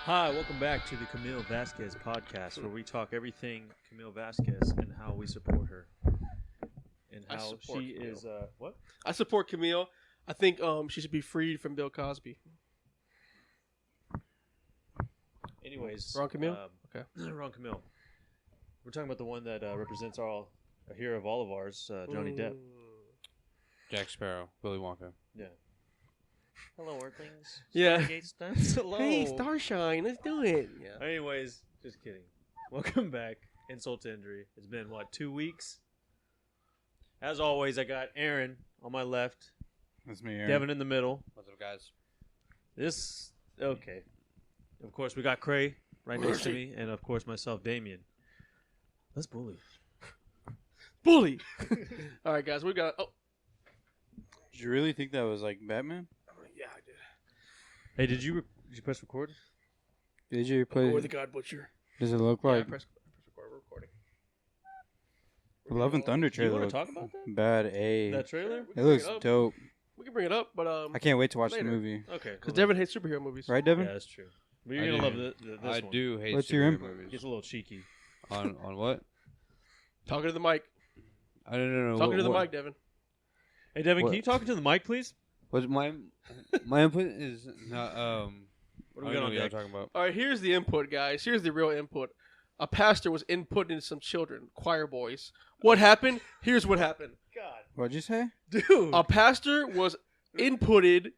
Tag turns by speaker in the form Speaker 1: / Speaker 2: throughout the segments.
Speaker 1: Hi, welcome back to the Camille Vasquez podcast, where we talk everything Camille Vasquez and how we support her, and how she
Speaker 2: Camille.
Speaker 1: is. What?
Speaker 2: I support Camille. I think she should be freed from Bill Cosby.
Speaker 1: Anyways,
Speaker 2: Wrong Camille.
Speaker 1: Okay, wrong Camille. We're talking about the one that represents a hero of all of ours, Johnny Depp.
Speaker 3: Jack Sparrow, Willy Wonka.
Speaker 1: Yeah. Hello, Earthlings.
Speaker 2: Yeah.
Speaker 1: Hello.
Speaker 2: Hey, Starshine, let's do it. Yeah.
Speaker 1: Anyways, just kidding. Welcome back. Insult to injury. It's been, 2 weeks? As always, I got Aaron on my left.
Speaker 3: That's me, Aaron.
Speaker 1: Devin in the middle.
Speaker 3: What's up, guys?
Speaker 1: Okay. Of course, we got Cray right next to me. And, of course, myself, Damien. Let's bully.
Speaker 2: Bully. All right, guys, we got... Oh.
Speaker 3: Did you really think that was like Batman?
Speaker 2: Yeah, I did.
Speaker 1: Hey, did you press record?
Speaker 3: Did you play?
Speaker 2: Or the God Butcher.
Speaker 3: Does it look like
Speaker 2: press record. We're recording.
Speaker 3: Love and Thunder
Speaker 1: Do you
Speaker 3: trailer?
Speaker 1: want to talk about that?
Speaker 3: Bad A.
Speaker 1: That trailer?
Speaker 3: It looks dope.
Speaker 2: We can bring it up, but
Speaker 3: I can't wait to watch
Speaker 2: later.
Speaker 3: the movie.
Speaker 1: Okay.
Speaker 2: Because Devin hates superhero movies.
Speaker 3: Right, Devin?
Speaker 1: Yeah, that's true. But you're going to love this
Speaker 3: I
Speaker 1: one.
Speaker 3: do hate
Speaker 4: What's your
Speaker 3: superhero
Speaker 4: input?
Speaker 3: movies.
Speaker 1: It's a little cheeky.
Speaker 3: on what?
Speaker 2: Talking to the mic.
Speaker 3: I don't know.
Speaker 2: Talking to the mic, Devin.
Speaker 1: Hey, Devin,
Speaker 3: What?
Speaker 1: can you talk into the mic, please?
Speaker 3: What's my input is not
Speaker 1: What do we got on
Speaker 3: y'all
Speaker 1: deck?
Speaker 3: talking about?
Speaker 2: All right, here's the input, guys. Here's the real input. A pastor was inputting into some children, choir boys. What happened? Here's what happened.
Speaker 1: God.
Speaker 3: What'd you say?
Speaker 1: Dude.
Speaker 2: A pastor was inputted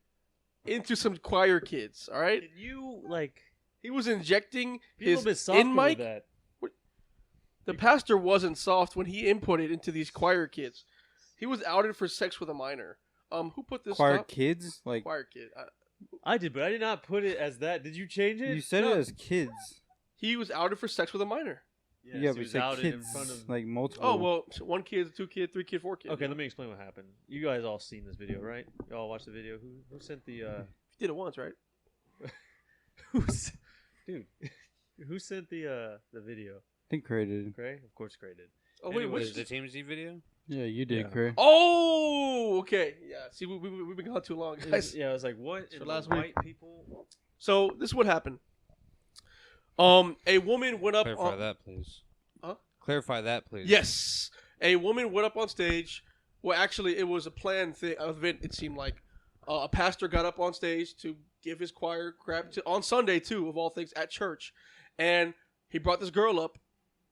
Speaker 2: into some choir kids, all right?
Speaker 1: Can you, like...
Speaker 2: He was injecting
Speaker 1: Be a little
Speaker 2: his
Speaker 1: bit softer
Speaker 2: in mic.
Speaker 1: with that.
Speaker 2: The pastor wasn't soft when he inputted into these choir kids. He was outed for sex with a minor. Who put this
Speaker 3: Choir
Speaker 2: up?
Speaker 3: kids? Like
Speaker 2: Choir kid.
Speaker 1: I did, but I did not put it as that. Did you change it?
Speaker 3: you said
Speaker 2: No.
Speaker 3: it as kids.
Speaker 2: He was outed for sex with a minor.
Speaker 1: Yes,
Speaker 3: Yeah,
Speaker 1: he
Speaker 3: but you
Speaker 1: was
Speaker 3: said
Speaker 1: outed
Speaker 3: kids.
Speaker 1: in front of...
Speaker 3: Like multiple.
Speaker 2: Oh, well, 1 kid, 2 kid, 3 kid, 4 kid.
Speaker 1: Okay, let me explain what happened. You guys all seen this video, right? You all watched the video. Who sent the...
Speaker 2: You did it once, right?
Speaker 1: Dude, who sent the video?
Speaker 3: I think Cray did.
Speaker 1: Cray? Of course Cray did.
Speaker 2: Oh, wait,
Speaker 1: Anyways,
Speaker 2: which...
Speaker 3: the Team Z video? Yeah, you did,
Speaker 1: Yeah.
Speaker 3: Cray.
Speaker 2: Oh, okay. Yeah, see, we've been gone too long, guys.
Speaker 1: Yeah, I was like, what?
Speaker 2: So
Speaker 1: In
Speaker 2: last
Speaker 1: the
Speaker 2: week-
Speaker 1: white people...
Speaker 2: So, this is what happened. A woman went up
Speaker 3: Clarify
Speaker 2: on...
Speaker 3: that, please.
Speaker 2: Huh?
Speaker 3: Clarify that, please.
Speaker 2: Yes. A woman went up on stage. Well, actually, it was a planned event, it seemed like. A pastor got up on stage to give his choir crap on Sunday, too, of all things, at church. And he brought this girl up,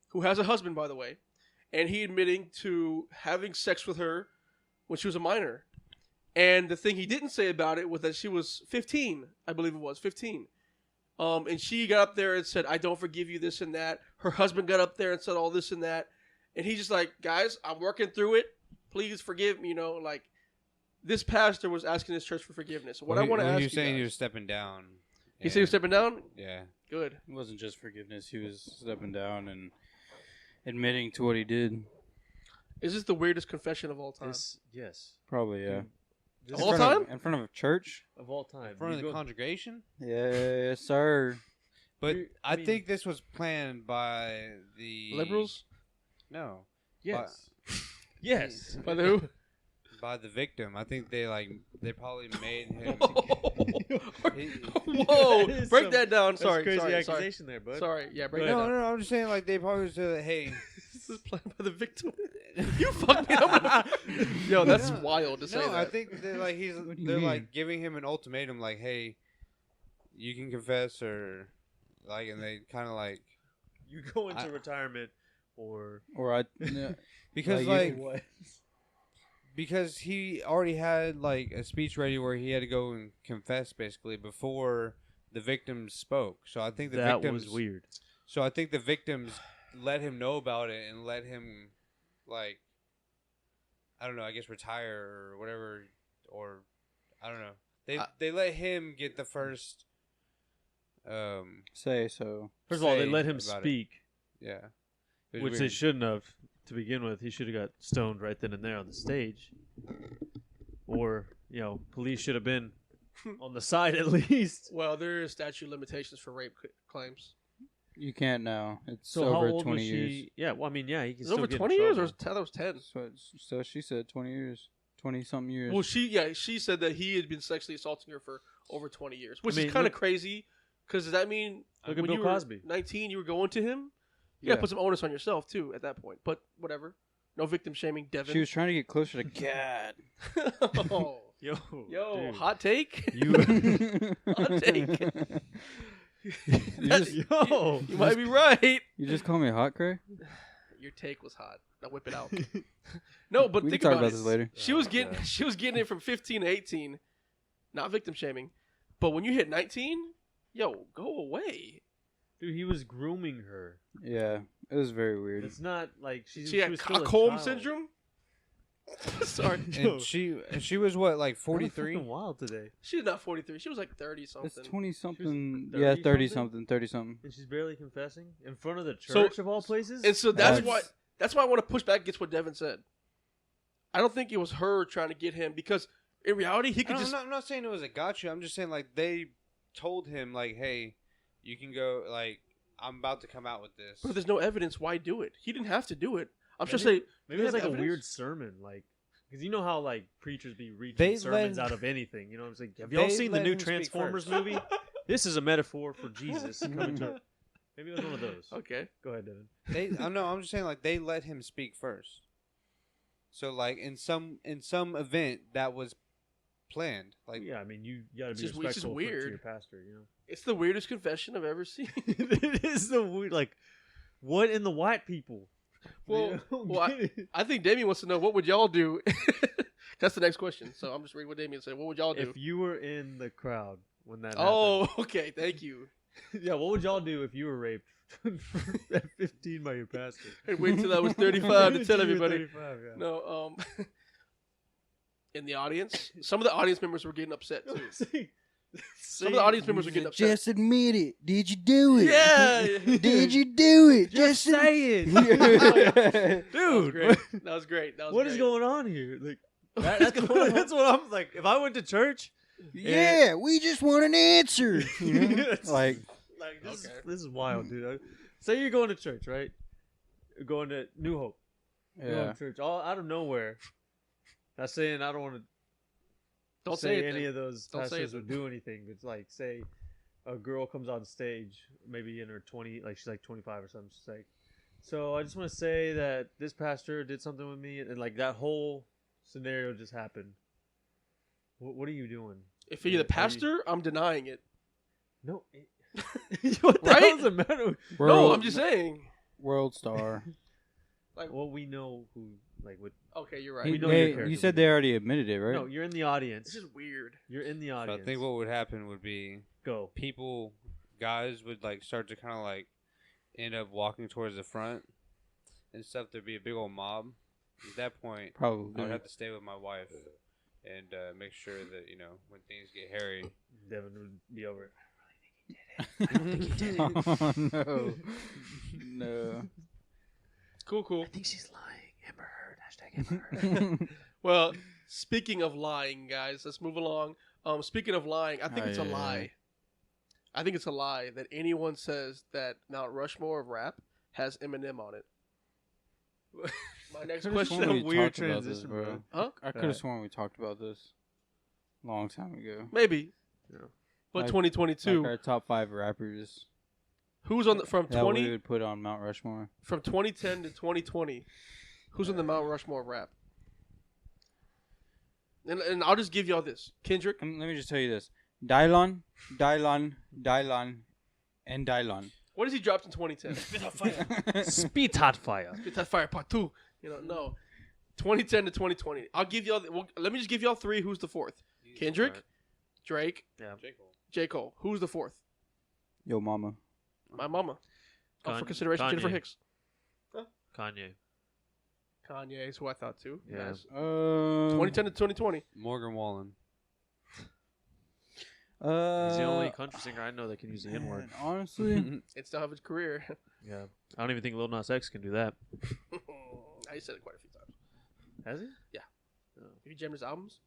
Speaker 2: who has a husband, by the way. And he admitting to having sex with her when she was a minor. And the thing he didn't say about it was that she was 15, I believe it was, 15. And she got up there and said, I don't forgive you, this and that. Her husband got up there and said all this and that. And he's just like, guys, I'm working through it. Please forgive me. You know, like, this pastor was asking his church for forgiveness. What I want to ask you
Speaker 3: He was saying
Speaker 2: guys,
Speaker 3: he was stepping down.
Speaker 2: he said he was stepping down?
Speaker 3: Yeah.
Speaker 2: Good.
Speaker 4: It wasn't just forgiveness. He was stepping down and admitting to what he did.
Speaker 2: Is this the weirdest confession of all time?
Speaker 1: Yes.
Speaker 3: Probably, yeah.
Speaker 1: This
Speaker 2: Of all
Speaker 1: is
Speaker 2: time?
Speaker 3: In front of a church?
Speaker 1: of all time.
Speaker 3: In front of
Speaker 1: You
Speaker 3: the
Speaker 1: go-
Speaker 3: congregation?
Speaker 4: Yes, sir.
Speaker 3: But
Speaker 1: I
Speaker 3: I
Speaker 1: mean-
Speaker 3: think this was planned by the...
Speaker 2: Liberals?
Speaker 3: No.
Speaker 1: Yes. Yes.
Speaker 2: By the who?
Speaker 3: By the victim. I think they probably made him...
Speaker 2: Whoa!
Speaker 1: That is
Speaker 2: Break
Speaker 1: some-
Speaker 2: that down.
Speaker 1: That's
Speaker 2: Sorry,
Speaker 1: a crazy
Speaker 2: sorry, sorry.
Speaker 1: accusation there, bud.
Speaker 2: Sorry, yeah, break
Speaker 1: Go
Speaker 2: that
Speaker 1: ahead.
Speaker 2: down.
Speaker 3: No, I'm just saying, like, they probably said, hey...
Speaker 2: This is planned by the victim. You fucked me up. Yo, that's wild to say
Speaker 3: No,
Speaker 2: that.
Speaker 3: I think they're like they're like giving him an ultimatum, like, hey, you can confess or like, and they kind of like
Speaker 1: You go into
Speaker 3: I-
Speaker 1: retirement or...
Speaker 4: Or I. Yeah.
Speaker 3: because
Speaker 4: Like,
Speaker 3: like
Speaker 1: What?
Speaker 3: because he already had like a speech ready where he had to go and confess basically before the victims spoke. So I think the
Speaker 1: That
Speaker 3: victims
Speaker 1: was weird.
Speaker 3: So I think the victims let him know about it and let him like I don't know, I guess retire or whatever, or I don't know. They let him get the first
Speaker 4: Say so.
Speaker 1: First of all, they
Speaker 3: say
Speaker 1: let him
Speaker 3: about it.
Speaker 1: speak,
Speaker 3: yeah. It was
Speaker 1: which they
Speaker 3: weird.
Speaker 1: shouldn't have to begin with. He should have got stoned right then and there on the stage. Or, police should have been on the side at least.
Speaker 2: Well, there is statute of limitations for rape claims.
Speaker 4: You can't now. It's
Speaker 1: So how
Speaker 4: over
Speaker 1: old
Speaker 4: 20
Speaker 1: was
Speaker 4: years.
Speaker 1: she? Yeah, well, I mean, yeah, he can
Speaker 2: Is it
Speaker 1: still
Speaker 2: over
Speaker 1: get in
Speaker 2: 20 years or
Speaker 1: trouble.
Speaker 2: that was 10?
Speaker 4: So she said 20 years. 20-something years.
Speaker 2: Well, she said that he had been sexually assaulting her for over 20 years, which
Speaker 1: I mean,
Speaker 2: is kind of
Speaker 1: look-
Speaker 2: crazy Because does that mean
Speaker 1: Look at
Speaker 2: when
Speaker 1: Bill
Speaker 2: you were
Speaker 1: Cosby. 19,
Speaker 2: you were going to him? You
Speaker 1: Yeah.
Speaker 2: gotta put some onus on yourself too at that point. But whatever. No victim shaming, Devin.
Speaker 4: She was trying to get closer to God.
Speaker 2: Oh.
Speaker 1: Yo,
Speaker 2: Yo,
Speaker 1: dude.
Speaker 2: hot take.
Speaker 1: You,
Speaker 2: Hot take.
Speaker 4: just-
Speaker 1: yo,
Speaker 2: You might be right.
Speaker 4: You just call me hot, Cray?
Speaker 2: Your take was hot. Now whip it out. No, but
Speaker 4: We can
Speaker 2: think
Speaker 4: talk
Speaker 2: about
Speaker 4: about
Speaker 2: it.
Speaker 4: this later.
Speaker 2: She was getting it from 15 to 18. Not victim shaming. But when you hit 19, yo, go away.
Speaker 1: dude, he was grooming her.
Speaker 4: Yeah, it was very weird.
Speaker 1: It's not like
Speaker 2: She had
Speaker 1: was still a
Speaker 2: Stockholm
Speaker 1: child.
Speaker 2: syndrome? Sorry.
Speaker 3: And she was what, like
Speaker 1: That was
Speaker 3: 43?
Speaker 1: fucking wild today,
Speaker 2: She's not 43. She was like 30 something.
Speaker 4: It's 20 something.
Speaker 1: 30
Speaker 4: Yeah, 30
Speaker 1: something?
Speaker 4: something, 30 something.
Speaker 1: and she's barely confessing in front of the
Speaker 2: So-
Speaker 1: church of all places.
Speaker 2: And so that's
Speaker 4: That's-
Speaker 2: why I want to push back against what Devin said. I don't think it was her trying to get him because in reality he could just
Speaker 3: I'm not saying it was a gotcha. I'm just saying, like, they told him, like, hey, you can go, like, I'm about to come out with this.
Speaker 2: But if there's no evidence, why do it? He didn't have to do it. I'm
Speaker 1: Maybe-
Speaker 2: just saying
Speaker 1: Maybe
Speaker 2: you
Speaker 1: it's
Speaker 2: have
Speaker 1: like a
Speaker 2: evidence?
Speaker 1: weird sermon, like because you know how like preachers be reaching
Speaker 3: They
Speaker 1: sermons
Speaker 3: let-
Speaker 1: out of anything. You know what I'm saying? Have y'all
Speaker 3: They
Speaker 1: seen the
Speaker 3: let
Speaker 1: new
Speaker 3: him speak
Speaker 1: Transformers
Speaker 3: first.
Speaker 1: movie? This is a metaphor for Jesus coming to. Maybe it was one of those.
Speaker 2: Okay.
Speaker 1: Go ahead, Devin.
Speaker 3: I'm just saying, like, they let him speak first. So, like, in some event that was planned. Like,
Speaker 1: Yeah, I mean you gotta be
Speaker 2: It's just
Speaker 1: respectful to
Speaker 2: weird.
Speaker 1: your pastor. You know,
Speaker 2: It's the weirdest confession I've ever seen.
Speaker 1: it is the weird. Like, what in the white people?
Speaker 2: Well,
Speaker 1: You don't
Speaker 2: well,
Speaker 1: get it.
Speaker 2: I think Damien wants to know what would y'all do. That's the next question. So I'm just reading what Damien said. What would y'all do?
Speaker 1: If you were in the crowd when that
Speaker 2: Oh, okay. Thank you.
Speaker 1: happened. Yeah, what would y'all do if you were raped at 15 by your pastor?
Speaker 2: And wait till I was 35 to tell
Speaker 1: Till you were
Speaker 2: everybody.
Speaker 1: 35, yeah.
Speaker 2: No, in the audience, some of the audience members were getting upset too. Some of the audience members were getting upset.
Speaker 4: Just admit it. Did you do it?
Speaker 2: Yeah.
Speaker 4: Did you do it?
Speaker 1: Just say it,
Speaker 2: That was
Speaker 1: dude.
Speaker 2: great. That was great. That was
Speaker 1: What
Speaker 2: great.
Speaker 1: is going on here? Like,
Speaker 2: What is
Speaker 1: that's,
Speaker 2: going on?
Speaker 1: that's what I'm like. If I went to church,
Speaker 4: Yeah, we just want an answer. You know?
Speaker 1: It's-
Speaker 4: Like,
Speaker 1: like this,
Speaker 2: Okay.
Speaker 1: this is wild, dude. Say you're going to church, right? You're going to New Hope. You're going
Speaker 4: yeah.
Speaker 1: to church all out of nowhere. Not saying I don't want to
Speaker 2: Don't
Speaker 1: say
Speaker 2: say it
Speaker 1: any
Speaker 2: then.
Speaker 1: of those
Speaker 2: Don't say
Speaker 1: pastors
Speaker 2: it
Speaker 1: would do anything. But it's like, say a girl comes on stage, maybe in her 20, like she's like 25 or something. She's like, so I just want to say that this pastor did something with me, and like that whole scenario just happened. What are you doing?
Speaker 2: If you're the pastor, I'm denying it.
Speaker 1: No. What the
Speaker 2: Right?
Speaker 1: hell does it matter?
Speaker 2: No, I'm just saying.
Speaker 4: World star.
Speaker 2: Like,
Speaker 1: Well, we know who, like, what.
Speaker 2: okay, you're right.
Speaker 1: We
Speaker 4: He-
Speaker 1: know
Speaker 4: they-
Speaker 1: your character
Speaker 4: you said
Speaker 1: would
Speaker 4: they
Speaker 1: do.
Speaker 4: already admitted it, right?
Speaker 1: No, you're in the audience.
Speaker 2: This is weird.
Speaker 1: You're in the
Speaker 3: so I
Speaker 1: audience.
Speaker 3: think what would happen would be
Speaker 1: Go.
Speaker 3: guys would, like, start to kind of, like, end up walking towards the front and stuff. There'd be a big old mob. At that point, I would
Speaker 4: Probably.
Speaker 3: have to stay with my wife and make sure that, you know, when things get hairy.
Speaker 1: Devin would be over it.
Speaker 4: Oh, no. No.
Speaker 2: Cool.
Speaker 1: think she's lying. Amber Heard. Hashtag Amber Heard.
Speaker 2: Well, speaking of lying, guys, let's move along. Speaking of lying, I think
Speaker 4: Oh,
Speaker 2: it's a
Speaker 4: yeah.
Speaker 2: lie. I think it's a lie that anyone says that Mount Rushmore of rap has Eminem on it. My next
Speaker 4: Could've
Speaker 2: question.
Speaker 4: sworn we
Speaker 1: weird
Speaker 4: talked about this,
Speaker 1: transition,
Speaker 4: bro.
Speaker 1: bro.
Speaker 2: Huh?
Speaker 4: I could have sworn we talked about this a long time ago.
Speaker 2: Maybe.
Speaker 1: Yeah.
Speaker 2: But
Speaker 4: Like-
Speaker 2: 2022,
Speaker 4: Like our top 5 rappers
Speaker 2: who's on the from
Speaker 4: that we
Speaker 2: 20
Speaker 4: would put on Mount Rushmore.
Speaker 2: from 2010 to 2020? Who's on the Mount Rushmore of rap? And I'll just give y'all this: Kendrick.
Speaker 4: Let me just tell you this: Dylon, and Dylon.
Speaker 2: What has he dropped in 2010?
Speaker 1: Speed hot fire.
Speaker 2: Spit that fire part 2. You know, no. 2010 to 2020. I'll give y'all. Well, let me just give y'all three. Who's the fourth? Kendrick, Drake,
Speaker 1: Yeah.
Speaker 2: J. Cole. Who's the fourth?
Speaker 4: Yo, mama.
Speaker 2: My mama. Up for
Speaker 1: Kanye.
Speaker 2: consideration,
Speaker 1: Kanye.
Speaker 2: Jennifer Hicks.
Speaker 1: Kanye.
Speaker 2: Kanye is who I thought too.
Speaker 1: Yeah.
Speaker 2: Nice.
Speaker 4: 2010.
Speaker 2: 2010 to 2020.
Speaker 3: Morgan Wallen.
Speaker 1: He's the only country singer I know that can use the N word.
Speaker 4: Honestly,
Speaker 2: And still have his career.
Speaker 1: Yeah. I don't even think Lil Nas X can do that.
Speaker 2: I said it quite a few times.
Speaker 1: Has he?
Speaker 2: Have you jammed his albums?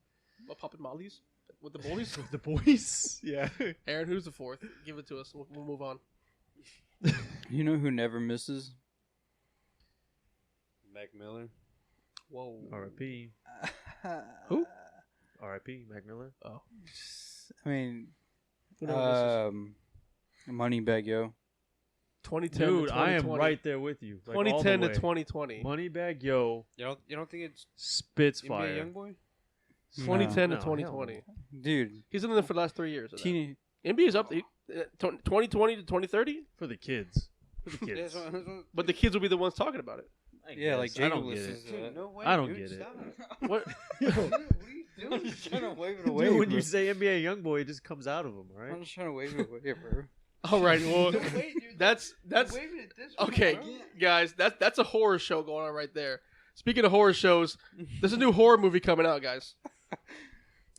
Speaker 2: About Poppin' Molly's? With the boys?
Speaker 1: The boys? Yeah.
Speaker 2: Aaron, who's the fourth? Give it to us. We'll move on.
Speaker 4: you know who never misses?
Speaker 3: Mac Miller.
Speaker 2: Whoa.
Speaker 1: R.I.P.
Speaker 2: Who?
Speaker 1: R.I.P. Mac Miller.
Speaker 2: Oh.
Speaker 4: I mean,
Speaker 2: Who never misses?
Speaker 4: Moneybag Yo.
Speaker 2: 2010
Speaker 1: Dude,
Speaker 2: to
Speaker 1: I am
Speaker 2: 2020.
Speaker 1: right there with you. Like, all the
Speaker 2: 2010 to
Speaker 1: way.
Speaker 2: 2020.
Speaker 1: Moneybag Yo
Speaker 3: You don't think it's
Speaker 1: spits
Speaker 3: NBA
Speaker 1: fire.
Speaker 3: Youngboy?
Speaker 2: 2010
Speaker 1: No,
Speaker 2: to
Speaker 1: hell
Speaker 2: 2020.
Speaker 4: Dude,
Speaker 2: He's in there for the last 3 years.
Speaker 4: teeny.
Speaker 2: NBA's up. 2020 to 2030.
Speaker 1: For the kids. For the kids.
Speaker 2: But the kids will be the ones talking about it.
Speaker 4: Yeah, like
Speaker 1: I
Speaker 4: Jacob
Speaker 1: don't get
Speaker 4: listens
Speaker 1: it.
Speaker 4: to that.
Speaker 3: No way,
Speaker 1: I don't
Speaker 3: dude,
Speaker 1: get it.
Speaker 3: stop.
Speaker 2: What?
Speaker 3: What are you doing?
Speaker 4: I'm just trying to wave it
Speaker 1: Dude,
Speaker 4: away.
Speaker 1: when
Speaker 4: bro.
Speaker 1: you say NBA Youngboy, it just comes out of him, right?
Speaker 4: I'm just trying to wave it away, bro.
Speaker 2: All right. Well,
Speaker 3: Wait, dude,
Speaker 2: that's
Speaker 3: waving it this way,
Speaker 2: okay,
Speaker 3: bro.
Speaker 2: guys. That's a horror show going on right there. Speaking of horror shows, there's a new horror movie coming out, guys.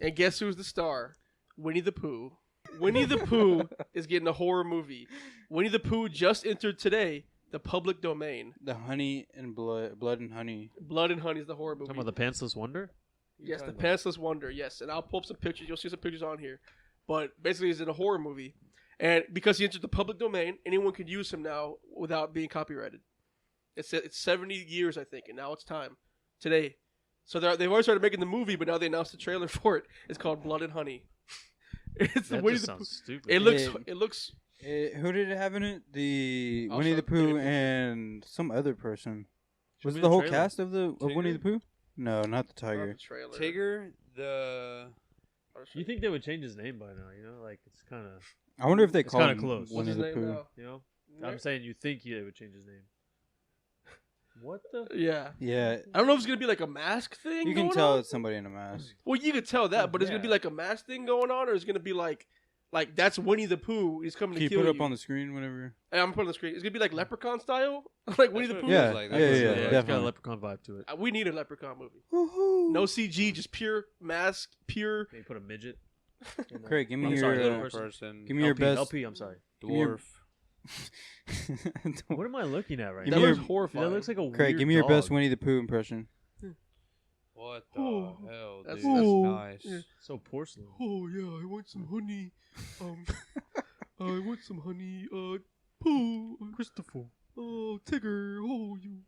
Speaker 2: And guess who's the star? Winnie the Pooh. Winnie the Pooh is getting a horror movie. Winnie the Pooh just entered today the public domain.
Speaker 4: The honey and blood and honey.
Speaker 2: Blood and Honey is the horror movie.
Speaker 1: Talking about the Pantsless Wonder?
Speaker 2: Yes, the Pantsless Wonder. Yes, and I'll pull up some pictures. You'll see some pictures on here. But basically, he's in a horror movie, and because he entered the public domain, anyone can use him now without being copyrighted. It's 70 years, I think, and now it's time today. So they've already started making the movie, but now they announced the trailer for it. It's called Blood and Honey. It's the
Speaker 1: That
Speaker 2: Winnie
Speaker 1: just
Speaker 2: the Pooh.
Speaker 1: sounds stupid.
Speaker 2: It looks.
Speaker 4: Who did it have in it? The
Speaker 2: I'll
Speaker 4: Winnie
Speaker 2: show
Speaker 4: the
Speaker 2: it.
Speaker 4: Pooh and some other person.
Speaker 1: Show
Speaker 4: Was
Speaker 1: me
Speaker 4: it the whole
Speaker 1: trailer.
Speaker 4: cast of Winnie
Speaker 3: Tigger?
Speaker 4: the Pooh? No, not the
Speaker 2: Not
Speaker 4: tiger.
Speaker 2: the trailer.
Speaker 3: Tigger, the
Speaker 1: You think they would change his name by now, you know? Like, it's kind of,
Speaker 4: I wonder if they
Speaker 1: It's
Speaker 4: call
Speaker 1: kinda
Speaker 4: him
Speaker 1: close.
Speaker 2: What's
Speaker 4: Winnie
Speaker 2: his
Speaker 4: the
Speaker 2: name
Speaker 4: Pooh.
Speaker 2: now?
Speaker 1: you know? I'm saying you think they would change his name. What the?
Speaker 2: Yeah.
Speaker 4: Yeah,
Speaker 2: I don't know if it's gonna be like a mask thing.
Speaker 4: you can
Speaker 2: going
Speaker 4: tell
Speaker 2: on.
Speaker 4: it's somebody in a mask.
Speaker 2: Well, you could tell that, but it's gonna be
Speaker 1: Yeah.
Speaker 2: like a mask thing going on, or it's gonna be like that's Winnie the Pooh. He's coming
Speaker 4: Can
Speaker 2: to
Speaker 4: you
Speaker 2: kill
Speaker 4: put
Speaker 2: you.
Speaker 4: it up on the screen whenever?
Speaker 2: Hey, I'm putting it on the screen. It's gonna be like Leprechaun style, like Winnie the
Speaker 3: what
Speaker 2: Pooh.
Speaker 3: it
Speaker 4: Yeah,
Speaker 3: feels like.
Speaker 4: yeah,
Speaker 3: That's what
Speaker 4: yeah,
Speaker 3: it
Speaker 1: Yeah,
Speaker 3: feels
Speaker 1: it's
Speaker 3: like.
Speaker 1: got a
Speaker 4: definitely.
Speaker 1: leprechaun vibe to it.
Speaker 2: We need a Leprechaun movie.
Speaker 4: Woohoo!
Speaker 2: No CG, just pure mask, pure.
Speaker 1: Maybe put a midget. in there.
Speaker 4: Craig, give me
Speaker 1: I'm
Speaker 4: your
Speaker 1: sorry, little
Speaker 3: Little
Speaker 1: person.
Speaker 3: person,
Speaker 4: give me your
Speaker 1: LP,
Speaker 4: best.
Speaker 1: LP, I'm sorry.
Speaker 4: give me your-
Speaker 3: dwarf.
Speaker 1: What am I looking at right
Speaker 4: Give
Speaker 2: That
Speaker 1: now?
Speaker 4: me
Speaker 2: looks
Speaker 4: your-
Speaker 2: horrifying.
Speaker 1: That looks like a
Speaker 4: Craig,
Speaker 1: weird
Speaker 4: give me your best
Speaker 1: dog.
Speaker 4: Winnie the Pooh impression.
Speaker 3: What the
Speaker 2: Ooh.
Speaker 3: hell,
Speaker 2: That's-
Speaker 3: dude? That's
Speaker 2: Ooh.
Speaker 3: nice.
Speaker 2: Yeah.
Speaker 1: So porcelain.
Speaker 2: Oh yeah, I want some honey. I want some honey. Pooh,
Speaker 1: Christopher.
Speaker 2: oh Tigger, oh you.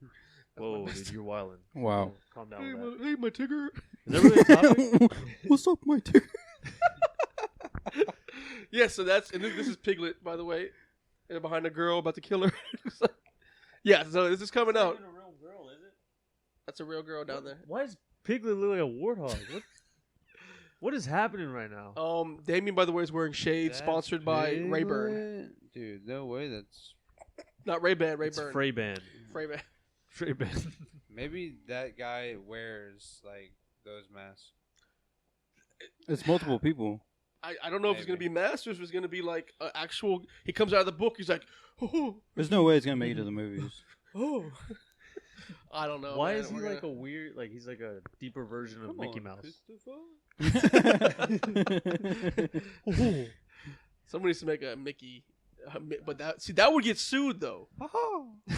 Speaker 1: Whoa, dude, you're wildin'.
Speaker 4: Wow.
Speaker 1: Calm down
Speaker 2: Hey
Speaker 1: with that.
Speaker 2: my, hey, my Tigger.
Speaker 1: Is that really a topic?
Speaker 4: What's up, my ticker?
Speaker 2: Yeah, so that's and this is Piglet, by the way, and behind the girl about to kill her. Yeah, so this is coming out.
Speaker 1: a real girl, is it?
Speaker 2: That's a real girl down there.
Speaker 1: Why does Piglet look like a warthog? What is happening right now?
Speaker 2: Damien, by the way, is wearing shades,
Speaker 3: That's
Speaker 2: sponsored by
Speaker 3: Piglet?
Speaker 2: Rayburn.
Speaker 3: Dude, no way. That's
Speaker 2: Not Ray-Ban,
Speaker 1: It's
Speaker 2: Rayburn.
Speaker 1: Frey-Ban.
Speaker 2: Ray-Ban.
Speaker 1: Frey-Ban.
Speaker 3: maybe that guy wears like those masks.
Speaker 4: It's multiple people.
Speaker 2: I don't know if it's going to
Speaker 3: Maybe.
Speaker 2: be masked or if it's going to be like actual. He comes out of the book, he's like, oh,
Speaker 4: There's no way it's gonna make it to the movies.
Speaker 2: oh. I don't know.
Speaker 1: Why
Speaker 2: man.
Speaker 1: is he
Speaker 2: We're
Speaker 1: like
Speaker 2: gonna-
Speaker 1: a weird, like he's like a deeper version of Mickey Mouse?
Speaker 2: Somebody needs to make a Mickey. But that would get sued though.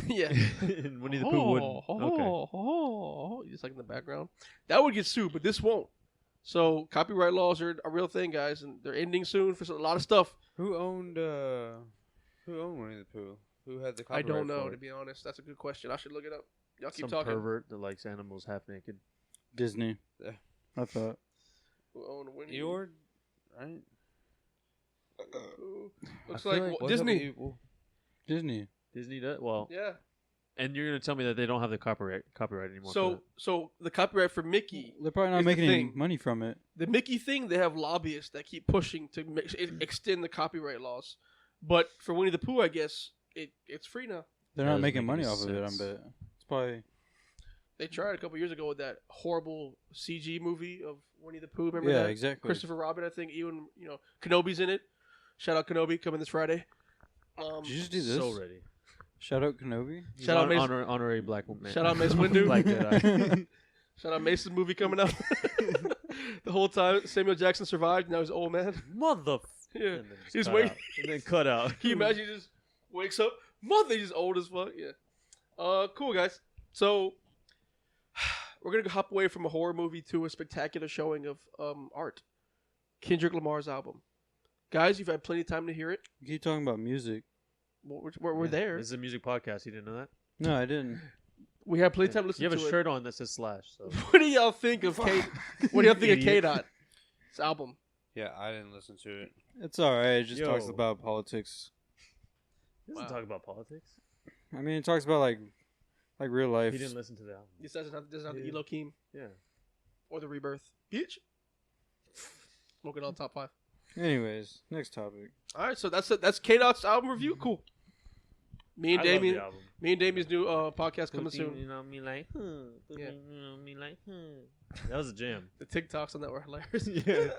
Speaker 2: Yeah.
Speaker 1: And Winnie the Pooh wouldn't. Okay.
Speaker 2: Just like in the background. That would get sued, but this won't. So copyright laws are a real thing, guys, and they're ending soon for a lot of stuff.
Speaker 3: Who owned Winnie the Pooh? Who had the
Speaker 2: I
Speaker 3: copyright?
Speaker 2: don't know,
Speaker 3: for
Speaker 2: to
Speaker 3: it?
Speaker 2: be honest. That's a good question. I should look it up. Y'all keep
Speaker 1: Some
Speaker 2: talking.
Speaker 1: pervert that likes animals half naked.
Speaker 4: Disney.
Speaker 3: Yeah.
Speaker 4: I thought.
Speaker 2: Who owned Winnie?
Speaker 3: Eeyore, right?
Speaker 2: Pooh?
Speaker 3: I
Speaker 2: Looks
Speaker 3: feel
Speaker 2: like
Speaker 3: what's up
Speaker 2: Disney.
Speaker 3: with
Speaker 4: Disney.
Speaker 1: Disney does well,
Speaker 2: Yeah.
Speaker 1: and you're gonna tell me that they don't have the copyright anymore. for
Speaker 2: So the copyright for Mickey,
Speaker 4: They're probably not
Speaker 2: Here's the
Speaker 4: making any
Speaker 2: thing.
Speaker 4: money from it.
Speaker 2: the Mickey thing, they have lobbyists that keep pushing to extend the copyright laws. But for Winnie the Pooh, I guess it's free now.
Speaker 4: They're
Speaker 1: That
Speaker 4: not
Speaker 1: doesn't
Speaker 4: making
Speaker 1: make
Speaker 4: money
Speaker 1: any
Speaker 4: off of it. I
Speaker 1: sense.
Speaker 4: bet it's probably.
Speaker 2: They tried a couple years ago with that horrible CG movie of Winnie the Pooh. Remember
Speaker 4: Yeah,
Speaker 2: that?
Speaker 4: exactly.
Speaker 2: Christopher Robin, I think. Even Kenobi's in it. Shout out Kenobi coming this Friday.
Speaker 4: Did you just do
Speaker 1: that.
Speaker 4: this?
Speaker 1: So ready.
Speaker 4: Shout out Kenobi.
Speaker 1: He's
Speaker 2: Shout out Mace-
Speaker 1: honorary black man.
Speaker 2: Shout out Mace Windu.
Speaker 1: Black Jedi.
Speaker 2: Shout out Mason's movie coming out. The whole time Samuel Jackson survived. Now he's an old man.
Speaker 1: Mother.
Speaker 2: Yeah.
Speaker 1: And then just
Speaker 2: He's
Speaker 1: cut
Speaker 2: waiting.
Speaker 1: out. And then cut out.
Speaker 2: Can you imagine? He just wakes up. Mother, he's just old as fuck. Yeah. Cool guys. So we're gonna hop away from a horror movie to a spectacular showing of art. Kendrick Lamar's album. Guys, you've had plenty of time to hear it.
Speaker 4: You keep talking about music.
Speaker 2: We're
Speaker 1: Yeah,
Speaker 2: there.
Speaker 1: This is a music podcast. You didn't know that?
Speaker 4: No, I didn't.
Speaker 2: We have plenty of time to listen
Speaker 1: You have
Speaker 2: to
Speaker 1: a
Speaker 2: it.
Speaker 1: shirt on that says Slash. So.
Speaker 2: What do y'all think of K? What do y'all think of K
Speaker 1: Idiot.
Speaker 2: Dot's album?
Speaker 3: Yeah, I didn't listen to it.
Speaker 4: It's all right. It just talks
Speaker 1: Yo.
Speaker 4: about politics.
Speaker 1: He doesn't talk about politics.
Speaker 4: I mean, it talks about like real life.
Speaker 1: He didn't listen to the album.
Speaker 2: This doesn't have the Elohim
Speaker 1: Yeah.
Speaker 2: or the Rebirth. Bitch. Smoking on top 5.
Speaker 4: Anyways, next topic.
Speaker 2: All right, so that's K-Dot's album review. Cool. Me and
Speaker 1: I love
Speaker 2: Damien.
Speaker 1: the album.
Speaker 2: Me and Damien's new podcast coming soon.
Speaker 1: You know me like,
Speaker 2: Yeah.
Speaker 1: you know me like, That was a jam.
Speaker 2: The TikToks on that were hilarious.
Speaker 1: Yeah.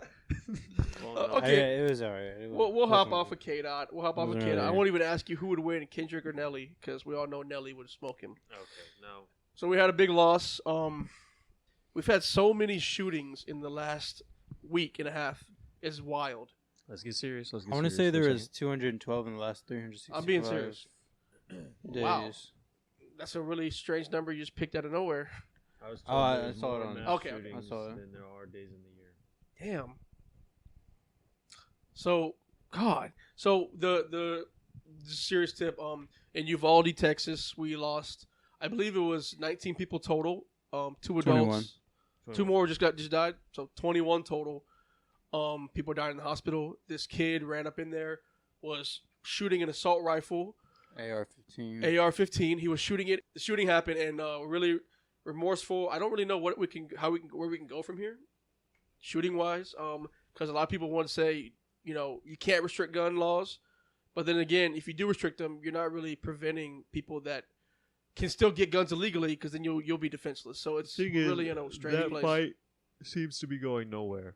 Speaker 2: Okay.
Speaker 4: It was alright.
Speaker 2: We'll hop off of K-Dot. We'll hop off of
Speaker 4: Wasn't
Speaker 2: K-Dot. I
Speaker 4: really-
Speaker 2: won't even ask you who would win, Kendrick or Nelly, because we all know Nelly would smoke him.
Speaker 1: Okay, no.
Speaker 2: So we had a big loss. We've had so many shootings in the last week and a half. It's wild.
Speaker 1: Let's get serious.
Speaker 4: I want to say there was 212 in the last 365.
Speaker 2: I'm being serious.
Speaker 4: Days.
Speaker 2: Wow. That's a really strange number you just picked out of nowhere.
Speaker 1: I was
Speaker 4: Oh,
Speaker 1: told
Speaker 4: I
Speaker 1: there was
Speaker 4: saw it
Speaker 1: more
Speaker 4: on-
Speaker 1: mass
Speaker 2: Okay.
Speaker 1: shootings
Speaker 4: I saw it.
Speaker 1: than there are days in the year.
Speaker 2: Damn. So, God. So the serious tip. In Uvalde, Texas, we lost. I believe it was 19 people total. 2 adults.
Speaker 4: 21.
Speaker 2: 2 more just died. So 21 total. People died in the hospital. This kid ran up in there, was shooting an assault rifle,
Speaker 4: AR-15.
Speaker 2: AR-15. He was shooting it. The shooting happened, and really remorseful. I don't really know where we can go from here, shooting wise. Because a lot of people want to say, you can't restrict gun laws, but then again, if you do restrict them, you're not really preventing people that can still get guns illegally, because then you'll be defenseless. So it's really in a strange place.
Speaker 1: fight seems to be going nowhere.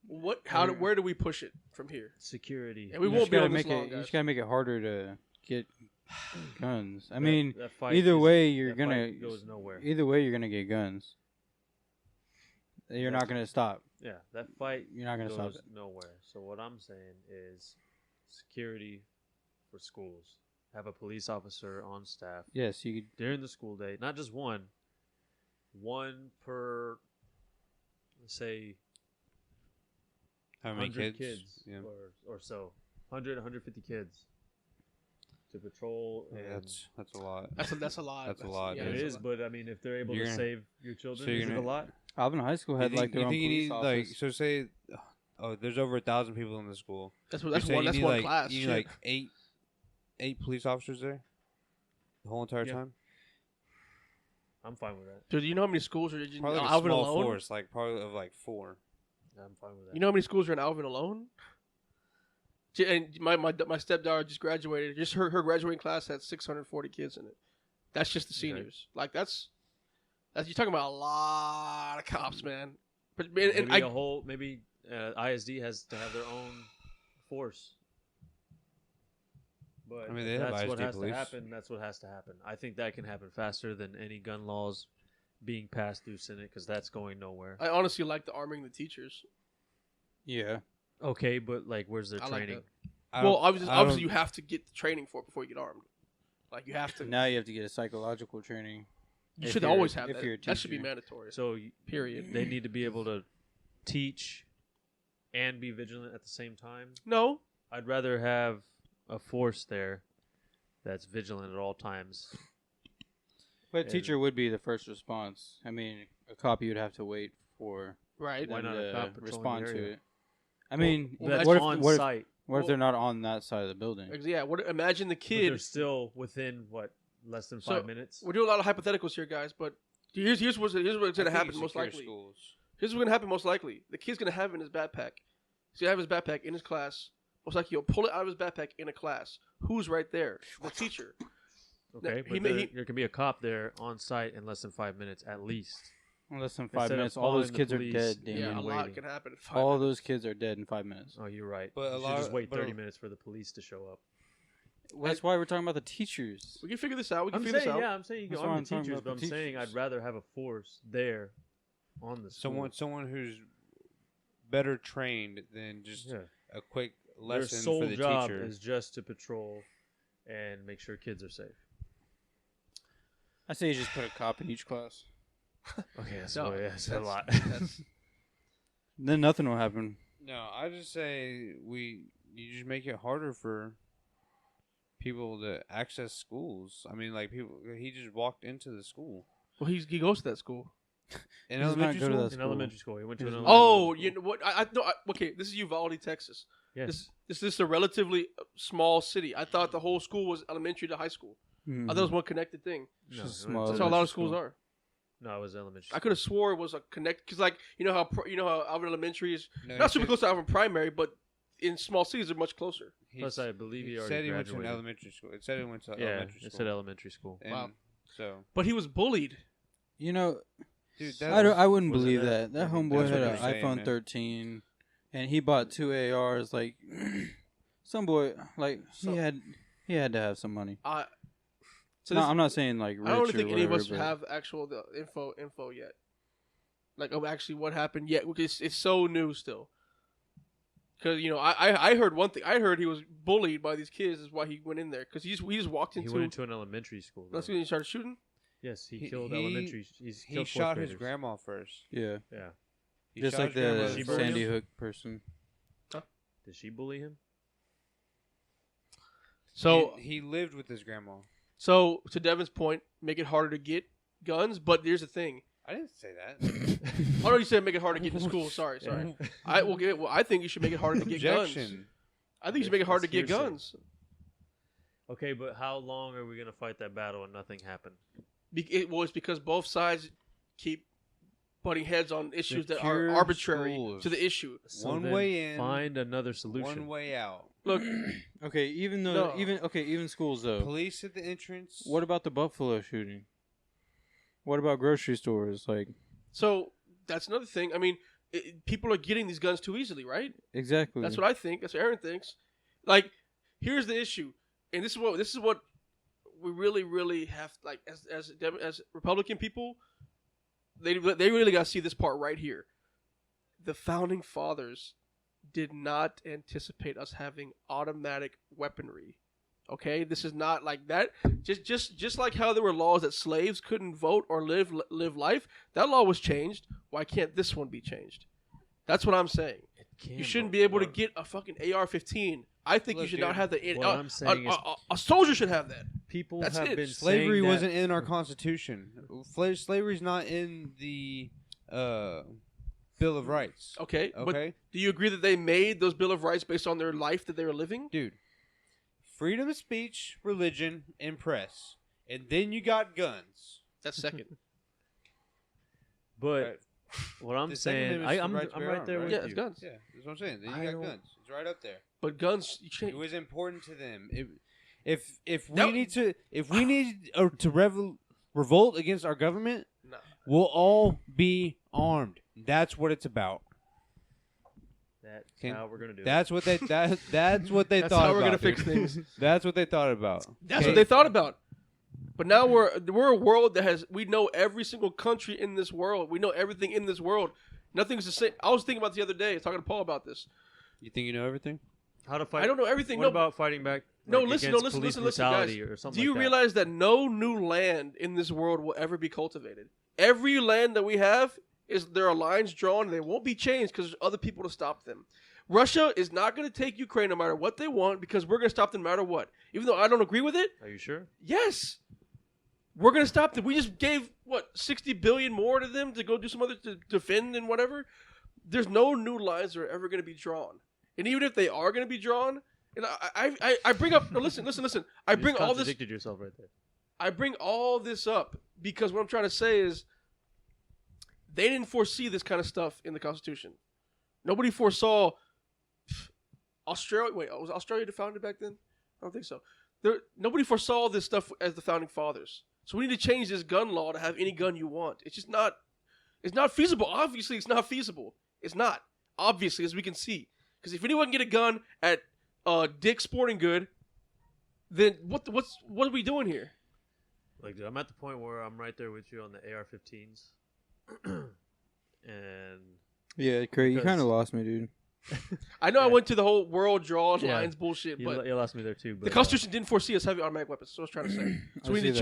Speaker 2: Where do we push it from here?
Speaker 1: Security.
Speaker 2: And we
Speaker 4: You
Speaker 2: won't
Speaker 4: just
Speaker 2: be
Speaker 4: gotta
Speaker 2: on this
Speaker 4: make
Speaker 2: long,
Speaker 4: it. You
Speaker 2: guys.
Speaker 4: just gotta make it harder to get guns. I mean,
Speaker 1: that fight
Speaker 4: either
Speaker 1: is-
Speaker 4: way, you're
Speaker 1: that
Speaker 4: gonna
Speaker 1: fight goes nowhere.
Speaker 4: Either way, you're gonna get guns. You're
Speaker 1: Yeah.
Speaker 4: not gonna stop.
Speaker 1: Yeah, that fight
Speaker 4: You're not gonna stop
Speaker 1: goes
Speaker 4: it.
Speaker 1: nowhere. So what I'm saying is security for schools. Have a police officer on staff
Speaker 4: Yes, you.
Speaker 1: during the school day. Not just one per, let's say,
Speaker 3: How many
Speaker 1: 100
Speaker 3: kids? Yeah.
Speaker 1: or so. 100, 150 kids to patrol.
Speaker 3: Yeah,
Speaker 1: And
Speaker 3: that's a lot.
Speaker 2: That's a lot.
Speaker 3: That's a lot,
Speaker 2: Yeah,
Speaker 3: yeah.
Speaker 1: it
Speaker 2: that's a
Speaker 1: is,
Speaker 2: lot.
Speaker 1: but I mean, if they're able
Speaker 3: You're
Speaker 1: to
Speaker 3: gonna-
Speaker 1: save your children,
Speaker 3: so you're
Speaker 1: is it a
Speaker 3: gonna-
Speaker 1: lot?
Speaker 4: Alvin High School had like their own
Speaker 3: you
Speaker 4: police
Speaker 3: need
Speaker 4: office.
Speaker 3: so say, there's over 1,000 people in the school.
Speaker 2: That's
Speaker 3: You're
Speaker 2: one.
Speaker 3: saying
Speaker 2: That's
Speaker 3: you need,
Speaker 2: one
Speaker 3: like,
Speaker 2: class.
Speaker 3: You need
Speaker 2: Shit.
Speaker 3: like eight police officers there, the whole entire
Speaker 1: Yeah.
Speaker 3: time.
Speaker 1: I'm fine with that.
Speaker 2: Dude, you know how many schools are in
Speaker 3: Probably like a
Speaker 2: Alvin
Speaker 3: small
Speaker 2: alone?
Speaker 3: force, like probably of like 4.
Speaker 1: I'm fine with that.
Speaker 2: You know how many schools are in Alvin alone? And my stepdaughter just graduated. Just her graduating class had 640 kids in it. That's just the
Speaker 1: Okay.
Speaker 2: seniors. Like that's you're talking about a lot of cops, man. But
Speaker 1: maybe ISD has to have their own force. But
Speaker 3: I mean, they
Speaker 1: if
Speaker 3: have
Speaker 1: that's what
Speaker 3: ISD
Speaker 1: has
Speaker 3: police.
Speaker 1: to happen. That's what has to happen. I think that can happen faster than any gun laws being passed through Senate, because that's going nowhere.
Speaker 2: I honestly like the arming the teachers.
Speaker 4: Yeah.
Speaker 1: Okay, but like, where's their
Speaker 2: I like
Speaker 1: training?
Speaker 3: I
Speaker 2: Well,
Speaker 3: don't-
Speaker 2: obviously,
Speaker 3: I don't-
Speaker 2: obviously you have to get the training for it before you get armed. Like you have to.
Speaker 4: Now you have to get a psychological training.
Speaker 2: You
Speaker 4: if
Speaker 2: should
Speaker 4: you're-
Speaker 2: always have
Speaker 4: if
Speaker 2: that.
Speaker 4: you're a
Speaker 2: That should be
Speaker 4: teacher.
Speaker 2: mandatory.
Speaker 1: So
Speaker 2: Period.
Speaker 1: they need to be able to teach and be vigilant at the same time.
Speaker 2: No,
Speaker 1: I'd rather have a force there that's vigilant at all times.
Speaker 4: But
Speaker 1: And-
Speaker 4: teacher would be the first response. I mean, a cop you'd have to wait for
Speaker 2: right?
Speaker 1: Why
Speaker 4: them
Speaker 1: not a
Speaker 4: to
Speaker 1: cop patrolling
Speaker 4: respond
Speaker 1: the
Speaker 4: to
Speaker 1: area?
Speaker 4: it. I mean,
Speaker 2: well,
Speaker 1: That's
Speaker 2: what
Speaker 4: if
Speaker 1: on
Speaker 4: what if,
Speaker 1: site.
Speaker 4: what if they're not on that side of the building?
Speaker 2: Yeah. Imagine the
Speaker 1: But they're
Speaker 2: kid.
Speaker 1: still within less than
Speaker 2: So,
Speaker 1: 5 minutes.
Speaker 2: We're doing a lot of hypotheticals here, guys. But here's what's going to
Speaker 3: I think
Speaker 2: happen
Speaker 3: you
Speaker 2: most
Speaker 3: secure
Speaker 2: likely.
Speaker 3: Schools.
Speaker 2: Here's what's going to happen most likely. The kid's going to have it in his backpack. He's going to have his backpack in his class. Most likely he'll pull it out of his backpack in a class. Who's right there? The teacher.
Speaker 1: Okay,
Speaker 2: he
Speaker 1: but
Speaker 2: may-
Speaker 1: there can be a cop there on site in less than 5 minutes at least.
Speaker 4: In less than 5
Speaker 1: Instead of
Speaker 4: minutes, all those
Speaker 1: calling the
Speaker 4: kids are
Speaker 1: police,
Speaker 4: dead.
Speaker 1: yeah,
Speaker 2: Yeah,
Speaker 4: Damien.
Speaker 2: a lot
Speaker 1: waiting.
Speaker 2: can happen in 5
Speaker 4: All
Speaker 2: minutes.
Speaker 4: those kids are dead in 5 minutes.
Speaker 1: Oh, you're right.
Speaker 3: But a
Speaker 1: you should
Speaker 3: lot-
Speaker 1: just wait
Speaker 3: but
Speaker 1: 30
Speaker 3: a-
Speaker 1: minutes for the police to show up.
Speaker 4: That's why we're talking about the teachers.
Speaker 2: We can figure this out. We can
Speaker 1: I'm
Speaker 2: figure
Speaker 1: saying,
Speaker 2: this out.
Speaker 1: yeah, I'm saying you
Speaker 4: That's
Speaker 1: can
Speaker 4: why
Speaker 1: arm
Speaker 4: I'm
Speaker 1: the
Speaker 4: talking
Speaker 1: teachers,
Speaker 4: about
Speaker 1: but I'm
Speaker 4: the
Speaker 1: saying
Speaker 4: teachers.
Speaker 1: I'd rather have a force there on the school.
Speaker 3: Someone who's better trained than just
Speaker 1: Yeah.
Speaker 3: a quick
Speaker 1: Their
Speaker 3: lesson
Speaker 1: sole
Speaker 3: for the
Speaker 1: job
Speaker 3: teacher.
Speaker 1: is just to patrol and make sure kids are safe.
Speaker 4: I say you just put a cop in each class.
Speaker 1: Okay, that's,
Speaker 2: No,
Speaker 1: that's a lot.
Speaker 2: that's-
Speaker 4: Then nothing will happen.
Speaker 3: No, I just say you just make it harder for people to access schools. I mean, like people, he just walked into the school
Speaker 2: Well, he goes to that school.
Speaker 3: in
Speaker 4: He does not
Speaker 3: elementary
Speaker 4: go to
Speaker 3: school.
Speaker 4: that
Speaker 1: In
Speaker 4: school.
Speaker 1: elementary school, he went to an
Speaker 4: Oh,
Speaker 1: elementary
Speaker 2: Oh,
Speaker 1: school.
Speaker 2: you know what? No, okay, this is Uvalde, Texas.
Speaker 1: Yes.
Speaker 2: This is a relatively small city. I thought the whole school was elementary to high school. I thought it was one connected thing.
Speaker 1: No,
Speaker 4: Just
Speaker 1: it
Speaker 4: small
Speaker 1: was
Speaker 2: That's how a lot of
Speaker 4: school.
Speaker 2: schools are.
Speaker 1: No, it was elementary.
Speaker 2: I could have swore it was a connect because, like, you know how Alvin Elementary is
Speaker 3: No,
Speaker 2: not super close to Alvin Primary, but in small cities they're much closer.
Speaker 1: Plus, I believe he
Speaker 3: he
Speaker 1: already
Speaker 3: said he went to an
Speaker 1: graduated.
Speaker 3: elementary school. It said he went to
Speaker 1: Yeah,
Speaker 3: elementary school.
Speaker 1: it said elementary school.
Speaker 3: And
Speaker 2: Wow.
Speaker 3: So,
Speaker 2: But he was bullied.
Speaker 4: You know,
Speaker 3: dude,
Speaker 4: I wouldn't
Speaker 1: was it
Speaker 4: believe
Speaker 1: that?
Speaker 4: that. That
Speaker 3: I mean,
Speaker 4: homeboy
Speaker 3: that's
Speaker 4: had
Speaker 3: what
Speaker 4: an
Speaker 3: they're saying,
Speaker 4: iPhone
Speaker 3: man.
Speaker 4: 13, and he bought 2 ARs. Like, some boy, like
Speaker 2: So-
Speaker 4: he had to have some money.
Speaker 2: So
Speaker 4: No,
Speaker 2: this-
Speaker 4: I'm not saying like rich
Speaker 2: I don't
Speaker 4: or
Speaker 2: think any of
Speaker 4: whatever,
Speaker 2: us
Speaker 4: but
Speaker 2: have actual info yet. Like, of actually what happened yet, because it's so new still. Because I heard one thing. I heard he was bullied by these kids. Is why he went in there. Because he just walked
Speaker 1: He
Speaker 2: into.
Speaker 1: went into an elementary school.
Speaker 2: That's
Speaker 1: though.
Speaker 2: when he started shooting.
Speaker 1: Yes, he
Speaker 3: He-
Speaker 1: killed
Speaker 3: he-
Speaker 1: elementary. He's
Speaker 3: he
Speaker 1: killed
Speaker 3: shot
Speaker 1: fourth
Speaker 3: his
Speaker 1: graders.
Speaker 3: grandma first.
Speaker 4: yeah,
Speaker 1: Yeah.
Speaker 3: He
Speaker 4: just
Speaker 3: shot
Speaker 4: like
Speaker 3: his grandma
Speaker 4: the
Speaker 1: She
Speaker 3: first.
Speaker 1: bullied
Speaker 4: Sandy
Speaker 1: him?
Speaker 4: Hook person.
Speaker 1: Did she bully him?
Speaker 2: So
Speaker 3: he lived with his grandma.
Speaker 2: So to Devin's point, make it harder to get guns. But here's the thing.
Speaker 3: I didn't say that.
Speaker 2: Oh no, you said make it harder to get into school. Sorry. I think you should make it harder to get guns.
Speaker 3: Objection.
Speaker 2: I think you should make it harder to get
Speaker 1: Hearsay.
Speaker 2: guns.
Speaker 1: Okay, but how long are we gonna fight that battle and nothing happened?
Speaker 2: It's because both sides keep butting heads on issues that are
Speaker 3: Secure
Speaker 2: arbitrary
Speaker 3: schools.
Speaker 2: to the issue.
Speaker 1: So
Speaker 3: One
Speaker 1: then
Speaker 3: way in,
Speaker 1: Find another solution.
Speaker 3: one way out.
Speaker 2: Look,
Speaker 4: Okay, even though even schools though.
Speaker 3: Police at the entrance.
Speaker 4: What about the Buffalo shooting? What about grocery stores? Like,
Speaker 2: so that's another thing. I mean, people are getting these guns too easily, right?
Speaker 4: exactly.
Speaker 2: That's what I think. That's what Aaron thinks. Like, here's the issue, and this is what we really have. Like, as Republican people, they really got to see this part right here. The founding fathers did not anticipate us having automatic weaponry. Okay, this is not like that. Just like how there were laws that slaves couldn't vote or live life, that law was changed. Why can't this one be changed? That's what I'm saying. You shouldn't be able to get a fucking AR-15. I think you
Speaker 3: Look,
Speaker 2: should
Speaker 3: dude,
Speaker 2: not have the.
Speaker 1: what I'm saying is
Speaker 2: a soldier should have that.
Speaker 1: people
Speaker 2: That's
Speaker 1: have
Speaker 2: it.
Speaker 1: been
Speaker 3: Slavery
Speaker 1: saying that-
Speaker 3: wasn't in our Constitution. Slavery's not in the Bill of Rights.
Speaker 2: Okay, but
Speaker 3: Okay,
Speaker 2: do you agree that they made those Bill of Rights based on their life that they were living?
Speaker 3: dude. Freedom of speech, religion, and press, and then you got guns.
Speaker 2: That's second.
Speaker 1: But
Speaker 3: Right.
Speaker 1: what I'm
Speaker 3: The Second
Speaker 1: saying,
Speaker 3: Amendment's the
Speaker 1: I'm
Speaker 3: right to bear
Speaker 1: right
Speaker 3: arms,
Speaker 1: there
Speaker 3: right?
Speaker 1: with
Speaker 2: Yeah,
Speaker 1: you.
Speaker 2: it's guns.
Speaker 3: Yeah, that's what I'm saying. Then
Speaker 1: I
Speaker 3: you
Speaker 1: don't-
Speaker 3: got guns. It's right up there.
Speaker 2: But guns, you
Speaker 3: It
Speaker 2: change.
Speaker 3: was important to them. If we
Speaker 2: That-
Speaker 3: need to revolt against our government,
Speaker 2: No.
Speaker 3: we'll all be armed. That's what it's about.
Speaker 1: That's
Speaker 3: Can-
Speaker 1: how we're gonna do
Speaker 3: That's what they that's what they
Speaker 2: That's
Speaker 3: thought
Speaker 2: how we're
Speaker 3: about.
Speaker 2: gonna fix
Speaker 3: dude.
Speaker 2: things.
Speaker 3: That's what they thought about.
Speaker 2: That's
Speaker 3: Okay?
Speaker 2: what they thought about. But now we're a world that we know every single country in this world. We know everything in this world. Nothing's the same. I was thinking about this the other day, talking to Paul about this.
Speaker 3: You think you know everything?
Speaker 1: it. How to fight?
Speaker 2: I don't know everything.
Speaker 1: What
Speaker 2: No,
Speaker 1: about fighting back?
Speaker 2: No,
Speaker 1: like,
Speaker 2: listen,
Speaker 1: against
Speaker 2: listen,
Speaker 1: police
Speaker 2: listen,
Speaker 1: brutality
Speaker 2: guys.
Speaker 1: or something
Speaker 2: Do you
Speaker 1: like that?
Speaker 2: realize that no new land in this world will ever be cultivated? Every land that we have there are lines drawn, and they won't be changed because there's other people to stop them. Russia is not going to take Ukraine no matter what they want because we're going to stop them no matter what. Even though I don't agree with it,
Speaker 1: Are you sure?
Speaker 2: yes, we're going to stop them. We just gave $60 billion more to them to go do some other to defend and whatever. There's no new lines that are ever going to be drawn, and even if they are going to be drawn, and I bring up. No, listen. I
Speaker 1: You
Speaker 2: bring
Speaker 1: just
Speaker 2: all this.
Speaker 1: contradicted yourself right there.
Speaker 2: I bring all this up because what I'm trying to say is they didn't foresee this kind of stuff in the Constitution. Nobody foresaw Australia. Wait, was Australia founded back then? I don't think so. Nobody foresaw this stuff as the founding fathers. So we need to change this gun law to have any gun you want. It's just not. It's not feasible. Obviously, it's not feasible. It's not. Obviously, as we can see. Because if anyone can get a gun at Dick's Sporting Good, then what are we doing here?
Speaker 1: Like, dude, I'm at the point where I'm right there with you on the AR-15s, and
Speaker 4: Yeah, Craig, you
Speaker 1: Because-
Speaker 4: kind of lost me, dude.
Speaker 2: I know I
Speaker 1: Yeah.
Speaker 2: went to the whole world drawn
Speaker 1: Yeah.
Speaker 2: lines bullshit,
Speaker 1: you,
Speaker 2: but
Speaker 1: you lost me there too. But
Speaker 2: the Constitution didn't foresee us having automatic weapons. So I was trying to say. So we need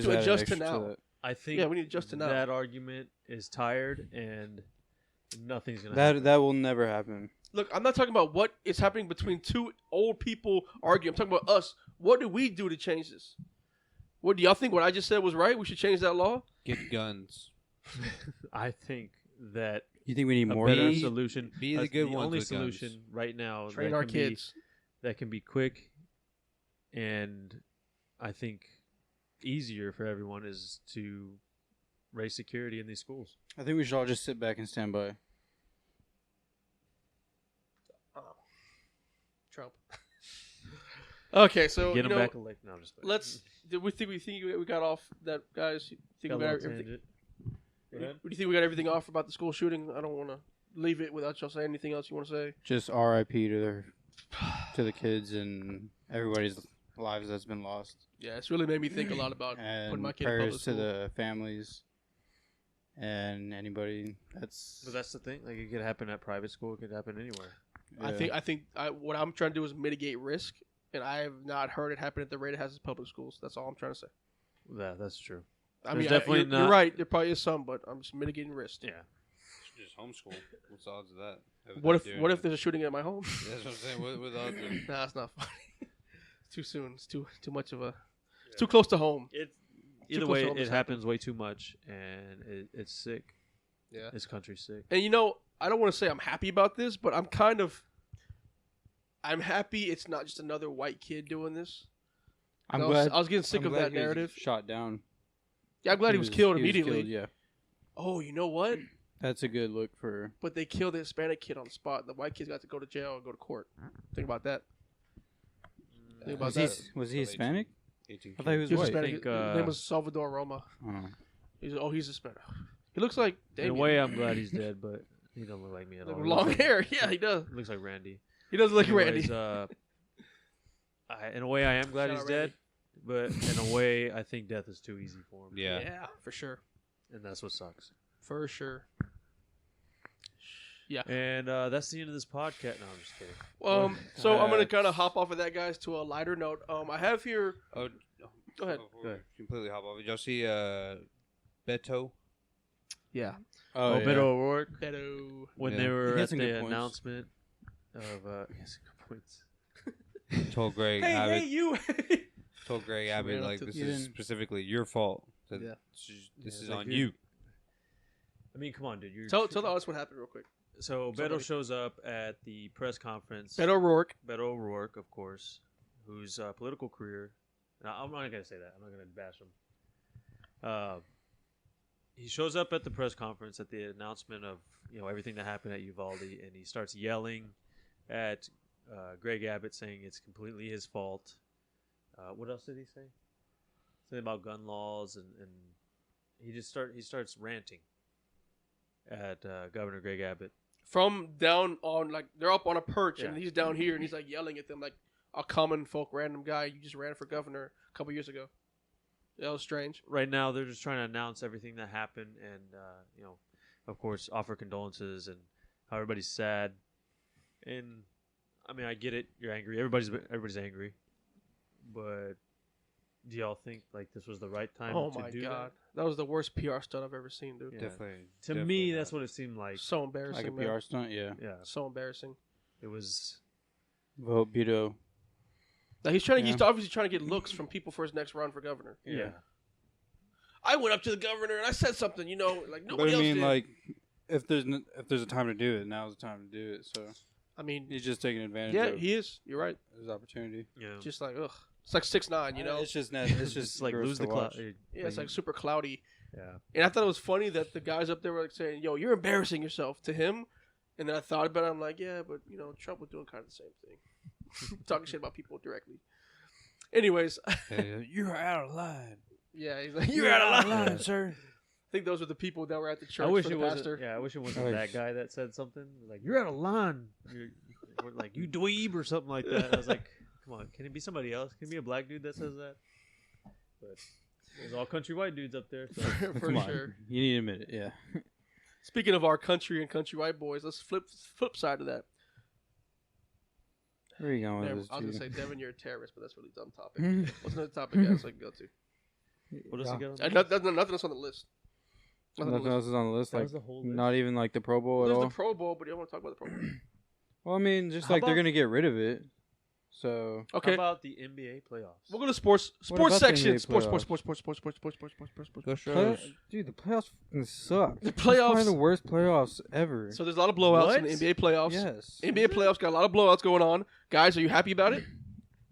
Speaker 2: to adjust to now.
Speaker 1: I think
Speaker 2: Yeah, we need to adjust to now.
Speaker 1: that argument is tired, and nothing's gonna
Speaker 4: That
Speaker 1: happen.
Speaker 4: that will never happen.
Speaker 2: Look, I'm not talking about what is happening between two old people arguing. I'm talking about us. What do we do to change this? What do y'all think? What I just said was right? We should change that law.
Speaker 3: Get guns.
Speaker 1: I think that
Speaker 4: You think we need
Speaker 1: a
Speaker 4: more?
Speaker 1: better
Speaker 4: guns?
Speaker 1: solution.
Speaker 3: be the
Speaker 1: That's
Speaker 3: good
Speaker 1: the
Speaker 3: ones
Speaker 1: only
Speaker 3: with guns.
Speaker 1: solution right now
Speaker 2: Train
Speaker 1: that
Speaker 2: our
Speaker 1: can
Speaker 2: kids.
Speaker 1: that can be quick and I think easier for everyone is to raise security in these schools.
Speaker 4: I think we should all just sit back and stand by.
Speaker 2: Trump. Okay, so
Speaker 1: Get them back elected. No, I'm just kidding.
Speaker 2: Did we think we got off that, guys? You think
Speaker 1: Got a
Speaker 2: we got
Speaker 1: little
Speaker 2: everything?
Speaker 1: tangent. Go
Speaker 2: Do
Speaker 1: ahead.
Speaker 2: you think we got everything off about the school shooting? I don't want to leave it without y'all saying anything else you want to say.
Speaker 4: Just R.I.P. to the kids and everybody's lives that's been lost.
Speaker 2: Yeah, it's really made me think a lot about
Speaker 4: And
Speaker 2: putting my kid in
Speaker 4: prayers
Speaker 2: public
Speaker 4: to
Speaker 2: school.
Speaker 4: the families and anybody that's.
Speaker 1: But that's the thing. Like, it could happen at private school. It could happen anywhere.
Speaker 4: yeah.
Speaker 2: I think what I'm trying to do is mitigate risk, and I have not heard it happen at the rate it has in public schools. That's all I'm trying to say.
Speaker 1: That's true.
Speaker 2: I
Speaker 1: There's
Speaker 2: mean,
Speaker 1: definitely
Speaker 2: you're
Speaker 1: not-
Speaker 2: right. There probably is some, but I'm just mitigating risk.
Speaker 1: Yeah.
Speaker 3: Just homeschool. What's the odds of that?
Speaker 2: What if there's a shooting at my home?
Speaker 3: That's what I'm saying. What odds?
Speaker 2: Nah, it's not funny. It's too soon. It's too much of a. It's too close to home.
Speaker 1: Either
Speaker 2: close
Speaker 1: way,
Speaker 2: to home
Speaker 1: it
Speaker 2: is
Speaker 1: happens way too much, and it's sick.
Speaker 2: Yeah.
Speaker 1: This country's sick.
Speaker 2: And I don't want to say I'm happy about this, but I'm happy it's not just another white kid doing this.
Speaker 4: I'm
Speaker 2: I
Speaker 4: glad.
Speaker 2: was getting sick
Speaker 4: I'm
Speaker 2: of
Speaker 4: glad
Speaker 2: that
Speaker 4: he was
Speaker 2: narrative.
Speaker 4: Shot down.
Speaker 2: Yeah, I'm glad he was killed immediately.
Speaker 4: killed, yeah,
Speaker 2: Oh, you know what?
Speaker 4: that's a good look for.
Speaker 2: But they killed the Hispanic kid on the spot. The white kid's got to go to jail and go to court. Think about that. Think about that.
Speaker 4: Was he Hispanic?
Speaker 3: 18
Speaker 4: I thought he was
Speaker 2: He was
Speaker 4: white.
Speaker 2: Hispanic.
Speaker 1: think,
Speaker 2: His name was Salvador Roma.
Speaker 4: Oh.
Speaker 2: He's Hispanic. He looks like
Speaker 1: In a
Speaker 2: Damien.
Speaker 1: way, I'm glad he's dead, but he don't look like me at all.
Speaker 2: Like,
Speaker 1: He
Speaker 2: long
Speaker 1: looks like-
Speaker 2: hair. Yeah, he does.
Speaker 1: Looks like Randy.
Speaker 2: He does look
Speaker 1: Anyways,
Speaker 2: Randy.
Speaker 1: in a way, I am glad
Speaker 2: Shout
Speaker 1: he's
Speaker 2: out
Speaker 1: dead, but in a way, I think death is too easy for him.
Speaker 3: Yeah.
Speaker 2: For sure.
Speaker 1: And that's what sucks.
Speaker 2: For sure.
Speaker 1: And that's the end of this podcast. No, I'm just kidding.
Speaker 2: So I'm gonna kind of hop off of that, guys, to a lighter note. I have here.
Speaker 3: Oh,
Speaker 2: Go ahead.
Speaker 3: before
Speaker 1: Go ahead.
Speaker 3: we completely hop off. Did y'all see Beto?
Speaker 2: Yeah.
Speaker 1: Oh,
Speaker 4: yeah.
Speaker 1: Beto O'Rourke
Speaker 2: Beto.
Speaker 1: when
Speaker 3: Yeah.
Speaker 1: they were
Speaker 4: He had
Speaker 1: at
Speaker 4: some
Speaker 1: the
Speaker 4: good points.
Speaker 1: announcement of yes, good points.
Speaker 3: Told Greg
Speaker 2: Hey,
Speaker 3: Abbott.
Speaker 2: you.
Speaker 3: Told Greg
Speaker 2: She
Speaker 3: Abbott
Speaker 2: ran up
Speaker 3: like
Speaker 2: to-
Speaker 3: this
Speaker 4: You
Speaker 3: is
Speaker 4: didn't-
Speaker 3: specifically your fault. That
Speaker 2: Yeah.
Speaker 3: This
Speaker 1: Yeah,
Speaker 3: is
Speaker 1: like
Speaker 3: on
Speaker 1: you're-
Speaker 3: you.
Speaker 1: I mean, come on, dude. You're
Speaker 2: Tell the audience what happened real quick.
Speaker 1: So
Speaker 2: somebody.
Speaker 1: Beto shows up at the press conference.
Speaker 2: Beto O'Rourke.
Speaker 1: Beto O'Rourke, of course, whose political career. Now, I'm not gonna say that. I'm not gonna bash him. He shows up at the press conference at the announcement of everything that happened at Uvalde, and he starts yelling at Greg Abbott, saying it's completely his fault. What else did he say? Something about gun laws, and he starts ranting at Governor Greg Abbott.
Speaker 2: From down on, like, they're up on a perch, and
Speaker 1: Yeah.
Speaker 2: he's down here, and he's, like, yelling at them like a common folk random guy. You just ran for governor a couple years ago. That was strange.
Speaker 1: Right now, they're just trying to announce everything that happened, and of course, offer condolences and how everybody's sad. And I mean, I get it. You're angry. Everybody's angry. But do y'all think like this was the right time
Speaker 2: Oh
Speaker 1: to
Speaker 2: my
Speaker 1: do
Speaker 2: god. That was the worst PR stunt I've ever seen, dude.
Speaker 1: Yeah.
Speaker 3: Definitely.
Speaker 1: that? To me, that's what it seemed like.
Speaker 2: So embarrassing,
Speaker 4: Like a
Speaker 2: man.
Speaker 4: PR stunt, yeah.
Speaker 1: Yeah,
Speaker 2: So embarrassing.
Speaker 1: it was.
Speaker 4: Vote Beto.
Speaker 2: Like, he's
Speaker 4: Yeah.
Speaker 2: obviously trying to get looks from people for his next run for governor.
Speaker 1: Yeah.
Speaker 2: I went up to the governor and I said something, like
Speaker 4: But
Speaker 2: nobody
Speaker 4: I
Speaker 2: else
Speaker 4: mean,
Speaker 2: did.
Speaker 4: like, if there's a time to do it, now's the time to do it. So
Speaker 2: I mean,
Speaker 4: he's just taking advantage
Speaker 2: yeah,
Speaker 4: of
Speaker 2: he is. You're right.
Speaker 4: his opportunity.
Speaker 1: Yeah.
Speaker 2: Just like, ugh. It's like 6'9",
Speaker 4: It's just it's just
Speaker 1: like
Speaker 4: gross
Speaker 1: lose
Speaker 4: to
Speaker 1: the
Speaker 4: watch.
Speaker 1: clout.
Speaker 2: Yeah, it's like super cloudy.
Speaker 1: Yeah.
Speaker 2: And I thought it was funny that the guys up there were like saying, "Yo, you're embarrassing yourself" to him. And then I thought about it. I'm like, yeah, but Trump was doing kind of the same thing, talking shit about people directly. Anyways,
Speaker 3: You're out of line.
Speaker 2: yeah, he's like, you're out of line.
Speaker 3: sir.
Speaker 2: I think those were the people that were at the church.
Speaker 1: I wish
Speaker 2: for
Speaker 1: it
Speaker 2: the
Speaker 1: wasn't.
Speaker 2: pastor.
Speaker 1: Yeah, I wish it wasn't
Speaker 4: Oh,
Speaker 1: that guy that said something like "You're out of line," or like "You dweeb" or something like that. I was like, "Come on, can it be somebody else? Can it be a black dude that says that?" But there's all country white dudes up there. So.
Speaker 2: for
Speaker 4: Come on.
Speaker 2: sure.
Speaker 4: You need to admit it, yeah.
Speaker 2: Speaking of our country and country white boys, let's flip side of that.
Speaker 4: Where are you going with
Speaker 2: Damn,
Speaker 4: this?
Speaker 2: I was gonna say,
Speaker 4: Jude?
Speaker 2: Devin, you're a terrorist, but that's a really dumb topic. What's another topic, guys? I can go to.
Speaker 1: What else you got? On
Speaker 2: Nothing else on the list. Nothing on
Speaker 4: Nothing
Speaker 2: the
Speaker 4: else is on the list.
Speaker 1: That
Speaker 4: Like
Speaker 1: was the whole list?
Speaker 4: not even like the Pro Bowl at
Speaker 2: There's
Speaker 4: all.
Speaker 2: the Pro Bowl, but you don't want to talk about the Pro Bowl.
Speaker 4: Well, I mean, just
Speaker 1: How
Speaker 4: like they're
Speaker 1: about-
Speaker 4: gonna get rid of it. So
Speaker 1: How
Speaker 2: Okay,
Speaker 1: about the NBA playoffs?
Speaker 2: we'll go to sports
Speaker 4: about the
Speaker 2: section.
Speaker 4: NBA
Speaker 2: Sports.
Speaker 3: Go
Speaker 4: dude, the playoffs fucking suck.
Speaker 2: The
Speaker 4: It's probably
Speaker 2: playoffs.
Speaker 4: the worst playoffs ever.
Speaker 2: So there's a lot of blowouts in the
Speaker 1: What?
Speaker 2: NBA playoffs.
Speaker 4: Yes,
Speaker 2: NBA playoffs got a lot of blowouts going on. Guys, are you happy about it?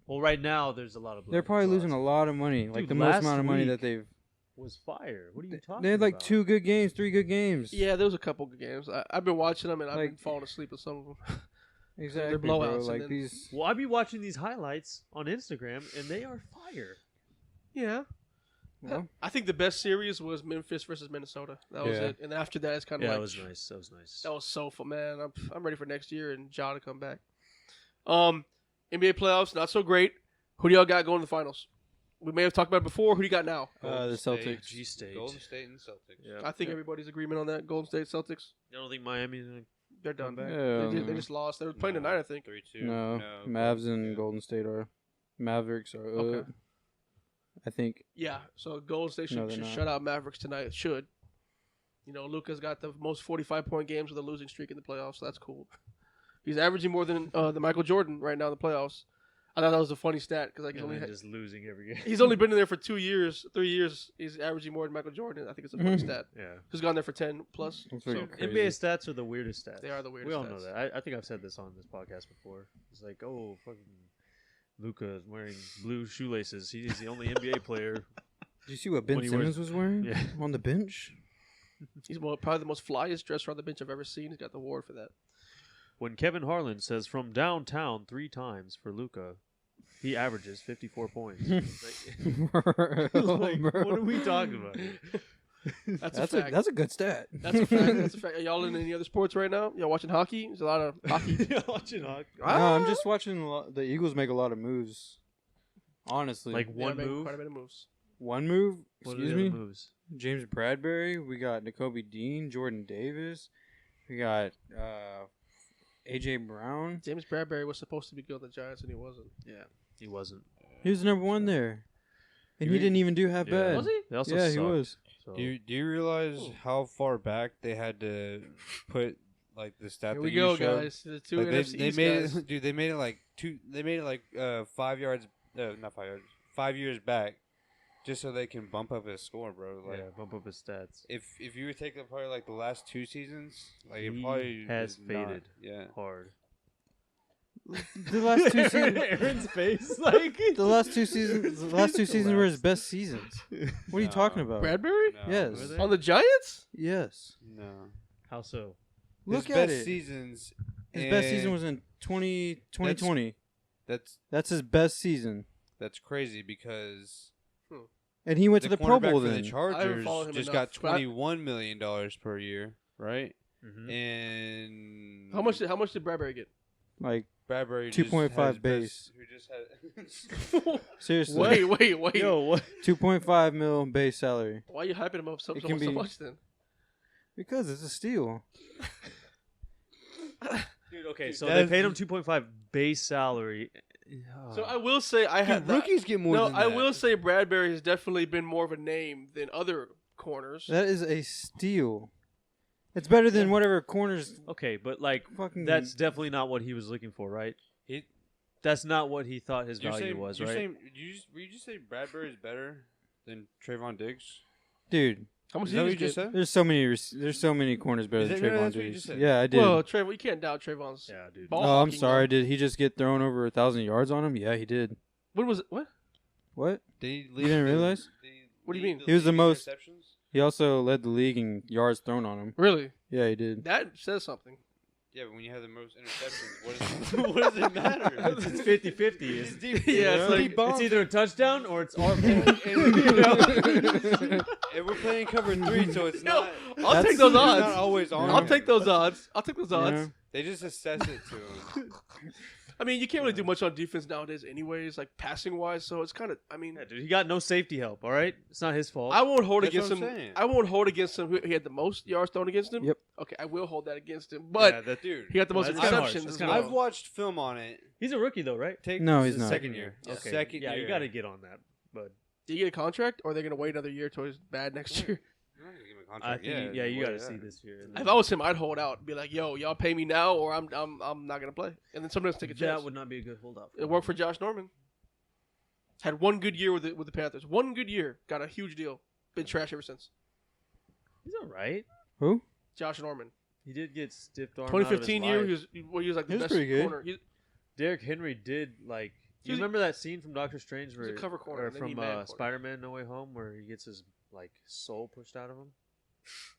Speaker 1: Well, right now there's a lot of.
Speaker 4: they're probably losing a lot of money, like
Speaker 1: Dude,
Speaker 4: the most
Speaker 1: last
Speaker 4: amount of money
Speaker 1: week-
Speaker 4: that they've.
Speaker 1: Was fire. What are you talking?
Speaker 4: They had like
Speaker 1: about?
Speaker 4: 2 good games, 3 good games.
Speaker 2: Yeah, there was a couple good games. I've been watching them and I've
Speaker 4: Like-
Speaker 2: been falling asleep with some of them.
Speaker 4: exactly.
Speaker 2: They're blowouts,
Speaker 4: bro.
Speaker 2: and
Speaker 4: Like
Speaker 2: then-
Speaker 4: these.
Speaker 1: Well, I be watching these highlights on Instagram, and they are fire.
Speaker 2: Yeah.
Speaker 4: Well,
Speaker 2: I think the best series was Memphis versus Minnesota. That was
Speaker 4: Yeah.
Speaker 2: it. And after that, it's kind of
Speaker 1: Yeah,
Speaker 2: like
Speaker 1: that was nice. That was nice.
Speaker 2: that was so fun, man. I'm ready for next year and Ja to come back. NBA playoffs not so great. Who do y'all got going to the finals? We may have talked about it before. Who do you got now?
Speaker 4: the Celtics.
Speaker 1: G State.
Speaker 3: Golden State and Celtics.
Speaker 1: Yeah.
Speaker 2: I think everybody's agreement on that. Golden State Celtics.
Speaker 1: I don't think Miami's gonna
Speaker 2: They're done.
Speaker 1: back.
Speaker 2: They just lost. They were playing tonight, I think.
Speaker 3: 3-2.
Speaker 4: No, Mavs and Golden State are. Mavericks are.
Speaker 2: Okay.
Speaker 4: I think.
Speaker 2: Yeah. So Golden State
Speaker 4: No,
Speaker 2: should
Speaker 4: they're not.
Speaker 2: shut out Mavericks tonight. It should. You know, Luka's got the most 45-point games with a losing streak in the playoffs. So that's cool. He's averaging more than the Michael Jordan right now in the playoffs. I thought that was a funny stat because like
Speaker 1: and then just losing every game.
Speaker 2: he's only been in there for 2 years, 3 years. He's averaging more than Michael Jordan. I think it's a funny
Speaker 4: Mhm.
Speaker 2: stat.
Speaker 1: Yeah.
Speaker 2: He's gone there for 10 plus.
Speaker 4: That's pretty
Speaker 2: So
Speaker 4: crazy.
Speaker 1: NBA stats are the weirdest stats.
Speaker 2: they are the weirdest.
Speaker 1: We all
Speaker 2: stats.
Speaker 1: know that. I think I've said this on this podcast before. It's like, oh, fucking Luka is wearing blue shoelaces. He's the only NBA player.
Speaker 4: Did you see what Ben
Speaker 1: When he
Speaker 4: Simmons was wearing
Speaker 1: Yeah.
Speaker 4: on the bench?
Speaker 2: He's probably the most flyest dresser on the bench I've ever seen. He's got the award for that.
Speaker 1: When Kevin Harlan says from downtown 3 times for Luka, he averages 54 points. Like, what are we talking about here?
Speaker 2: That's a fact.
Speaker 4: That's a good stat.
Speaker 2: That's a fact. That's a fact. Are y'all in any other sports right now? Y'all watching hockey? There's a lot of hockey.
Speaker 1: Yeah, watching hockey.
Speaker 4: No, I'm just watching the Eagles make a lot of moves. Honestly,
Speaker 1: Like
Speaker 2: Yeah,
Speaker 1: one
Speaker 2: making
Speaker 1: move.
Speaker 2: Quite a bit of moves.
Speaker 4: one move.
Speaker 1: What are
Speaker 4: Excuse
Speaker 1: the
Speaker 4: me.
Speaker 1: other moves?
Speaker 4: James Bradbury. We got N'Kobe Dean, Jordan Davis. We got AJ Brown.
Speaker 2: James Bradbury was supposed to be good on the Giants and he wasn't.
Speaker 1: Yeah, he wasn't.
Speaker 4: He was number 1 there, and he
Speaker 1: He-
Speaker 4: didn't even do half
Speaker 1: Yeah.
Speaker 4: bad.
Speaker 2: Was he?
Speaker 1: They also
Speaker 4: Yeah, he
Speaker 1: sucked,
Speaker 4: was.
Speaker 1: So.
Speaker 3: Do you realize
Speaker 2: Ooh.
Speaker 3: how far back they had to put like the stat
Speaker 2: Here
Speaker 3: that
Speaker 2: we
Speaker 3: you
Speaker 2: go,
Speaker 3: showed?
Speaker 2: guys. The two
Speaker 3: Like
Speaker 2: NFC
Speaker 3: they
Speaker 2: East
Speaker 3: made
Speaker 2: guys.
Speaker 3: it, dude. They made it like 5 yards. Not 5 yards. 5 years back, just so they can bump up his score, bro. Like
Speaker 1: Yeah, bump up his stats.
Speaker 3: if you would take apart like the last 2 seasons, like
Speaker 1: He
Speaker 3: it probably
Speaker 1: has
Speaker 3: is not-
Speaker 1: faded.
Speaker 3: Yeah.
Speaker 1: Hard.
Speaker 4: The last 2 seasons.
Speaker 1: Aaron's face, like
Speaker 4: The last 2 seasons. The last 2 seasons were his best seasons. What are you
Speaker 3: No.
Speaker 4: talking about?
Speaker 2: Bradbury?
Speaker 3: No.
Speaker 4: Yes.
Speaker 1: Were they?
Speaker 2: On the Giants?
Speaker 4: Yes.
Speaker 3: No.
Speaker 1: How so?
Speaker 4: Look
Speaker 3: his
Speaker 4: at
Speaker 3: best
Speaker 4: it.
Speaker 3: seasons.
Speaker 4: His best season
Speaker 3: and
Speaker 4: was in 2020. That's his best season.
Speaker 3: That's crazy because
Speaker 4: And he went to the Pro
Speaker 3: cornerback
Speaker 4: Bowl
Speaker 3: for
Speaker 4: then.
Speaker 3: the Chargers
Speaker 2: followed him
Speaker 3: just
Speaker 2: enough,
Speaker 3: got
Speaker 2: but I-
Speaker 3: $21 million per year, right?
Speaker 1: Mm-hmm.
Speaker 3: And
Speaker 2: How much did Bradbury get?
Speaker 4: Like,
Speaker 3: Bradbury
Speaker 4: 2.5
Speaker 3: just had his
Speaker 4: base.
Speaker 3: Who just had
Speaker 4: seriously.
Speaker 2: wait.
Speaker 1: Yo, what?
Speaker 4: 2.5 mil base salary.
Speaker 2: Why are you hyping him up so,
Speaker 4: It
Speaker 2: so,
Speaker 4: can
Speaker 2: so
Speaker 4: be-
Speaker 2: much then?
Speaker 4: Because it's a steal.
Speaker 1: Dude, okay,
Speaker 3: Dude,
Speaker 1: so
Speaker 3: that's-
Speaker 1: they paid him 2.5 base salary.
Speaker 2: So I will say I had
Speaker 3: Dude, rookies get more
Speaker 2: No,
Speaker 3: than
Speaker 2: I
Speaker 3: that.
Speaker 2: will say Bradbury has definitely been more of a name than other corners.
Speaker 4: That is a steal. It's better than whatever corners
Speaker 1: Okay, but like
Speaker 4: fucking.
Speaker 1: that's definitely not what he was looking for, right?
Speaker 3: He-
Speaker 1: That's not what he thought his
Speaker 3: You're
Speaker 1: value
Speaker 3: saying,
Speaker 1: was,
Speaker 3: you're
Speaker 1: right?
Speaker 3: saying, were you just say Bradbury is better than Trayvon Diggs?
Speaker 4: Dude,
Speaker 2: How much
Speaker 3: Is
Speaker 2: did
Speaker 3: that what
Speaker 2: he
Speaker 3: you just
Speaker 2: get?
Speaker 3: said?
Speaker 4: there's so many corners better
Speaker 3: Is
Speaker 4: than
Speaker 3: it really?
Speaker 4: Trayvon
Speaker 3: That's what you
Speaker 4: Diggs.
Speaker 3: just said?
Speaker 4: Yeah, I did.
Speaker 2: Well, Trayvon, you can't doubt Trayvon's.
Speaker 1: Yeah, dude.
Speaker 2: Ball
Speaker 4: Oh, I'm
Speaker 2: hawking,
Speaker 4: sorry.
Speaker 2: though.
Speaker 4: Did he just get thrown over 1,000 yards on him? Yeah, he did.
Speaker 2: When was it? What?
Speaker 4: What?
Speaker 3: Did
Speaker 4: You didn't realize?
Speaker 2: What do you mean?
Speaker 4: He was the
Speaker 3: league in
Speaker 4: most-
Speaker 3: interceptions?
Speaker 4: He also led the league in yards thrown on him.
Speaker 2: Really?
Speaker 4: Yeah, he did.
Speaker 2: That says something.
Speaker 3: Yeah, but when you have the most interceptions, what does it matter?
Speaker 1: It's 50-50. It's,
Speaker 2: Yeah, it's like
Speaker 1: it's either a touchdown or it's our fault.
Speaker 3: And we're playing cover 3, so it's not.
Speaker 2: I'll
Speaker 4: That's-
Speaker 2: take those
Speaker 3: It's not
Speaker 2: odds.
Speaker 3: always on.
Speaker 2: I'll take those odds. I'll take those odds.
Speaker 4: Yeah.
Speaker 3: They just assess it to him.
Speaker 2: I mean, you can't really do much on defense nowadays, anyways, like passing wise. So it's kind of. I mean,
Speaker 1: Yeah, dude, he got no safety help. All right, it's not his fault.
Speaker 2: I won't hold
Speaker 3: That's
Speaker 2: against
Speaker 3: what
Speaker 2: him.
Speaker 3: I'm saying.
Speaker 2: I won't hold against him. He had the most yards thrown against him.
Speaker 4: Yep.
Speaker 2: Okay, I will hold that against him. But
Speaker 1: yeah, that,
Speaker 3: Dude,
Speaker 2: he got the most
Speaker 1: That's kinda harsh.
Speaker 2: interceptions
Speaker 1: That's
Speaker 2: as
Speaker 1: kinda
Speaker 2: well.
Speaker 3: I've watched film on it.
Speaker 1: he's a rookie though, right?
Speaker 4: No,
Speaker 3: This
Speaker 4: he's
Speaker 3: is
Speaker 4: not.
Speaker 3: Second year.
Speaker 2: Yeah.
Speaker 3: Second
Speaker 1: yeah,
Speaker 3: year.
Speaker 1: you got to get on that. But
Speaker 2: Did he get a contract, or are they going to wait another year till he's bad next year?
Speaker 3: I'm not gonna give him a
Speaker 1: I
Speaker 3: contract.
Speaker 1: think
Speaker 3: Yeah,
Speaker 1: you
Speaker 3: what
Speaker 1: got to
Speaker 3: is
Speaker 1: see
Speaker 3: that?
Speaker 1: this year.
Speaker 2: If I was him, I'd hold out. Be like, yo, y'all pay me now, or I'm not gonna play. And then somebody else take a chance.
Speaker 1: That would not be a good holdout.
Speaker 2: It worked for Josh Norman. Had one good year with the Panthers. One good year, got a huge deal. Been trash ever since.
Speaker 1: He's all right.
Speaker 4: Who?
Speaker 2: Josh Norman.
Speaker 1: He did get stiffed arm.
Speaker 2: 2015 year, he was like the
Speaker 4: He was
Speaker 2: best
Speaker 4: pretty good.
Speaker 2: corner.
Speaker 1: Derrick Henry did like. Do you
Speaker 2: He was-
Speaker 1: remember that scene from Doctor Strange
Speaker 2: was a
Speaker 1: where,
Speaker 2: cover corner,
Speaker 1: or
Speaker 2: and then he
Speaker 1: from
Speaker 2: man cornered.
Speaker 1: Spider-Man: No Way Home, where he gets his like soul pushed out of him?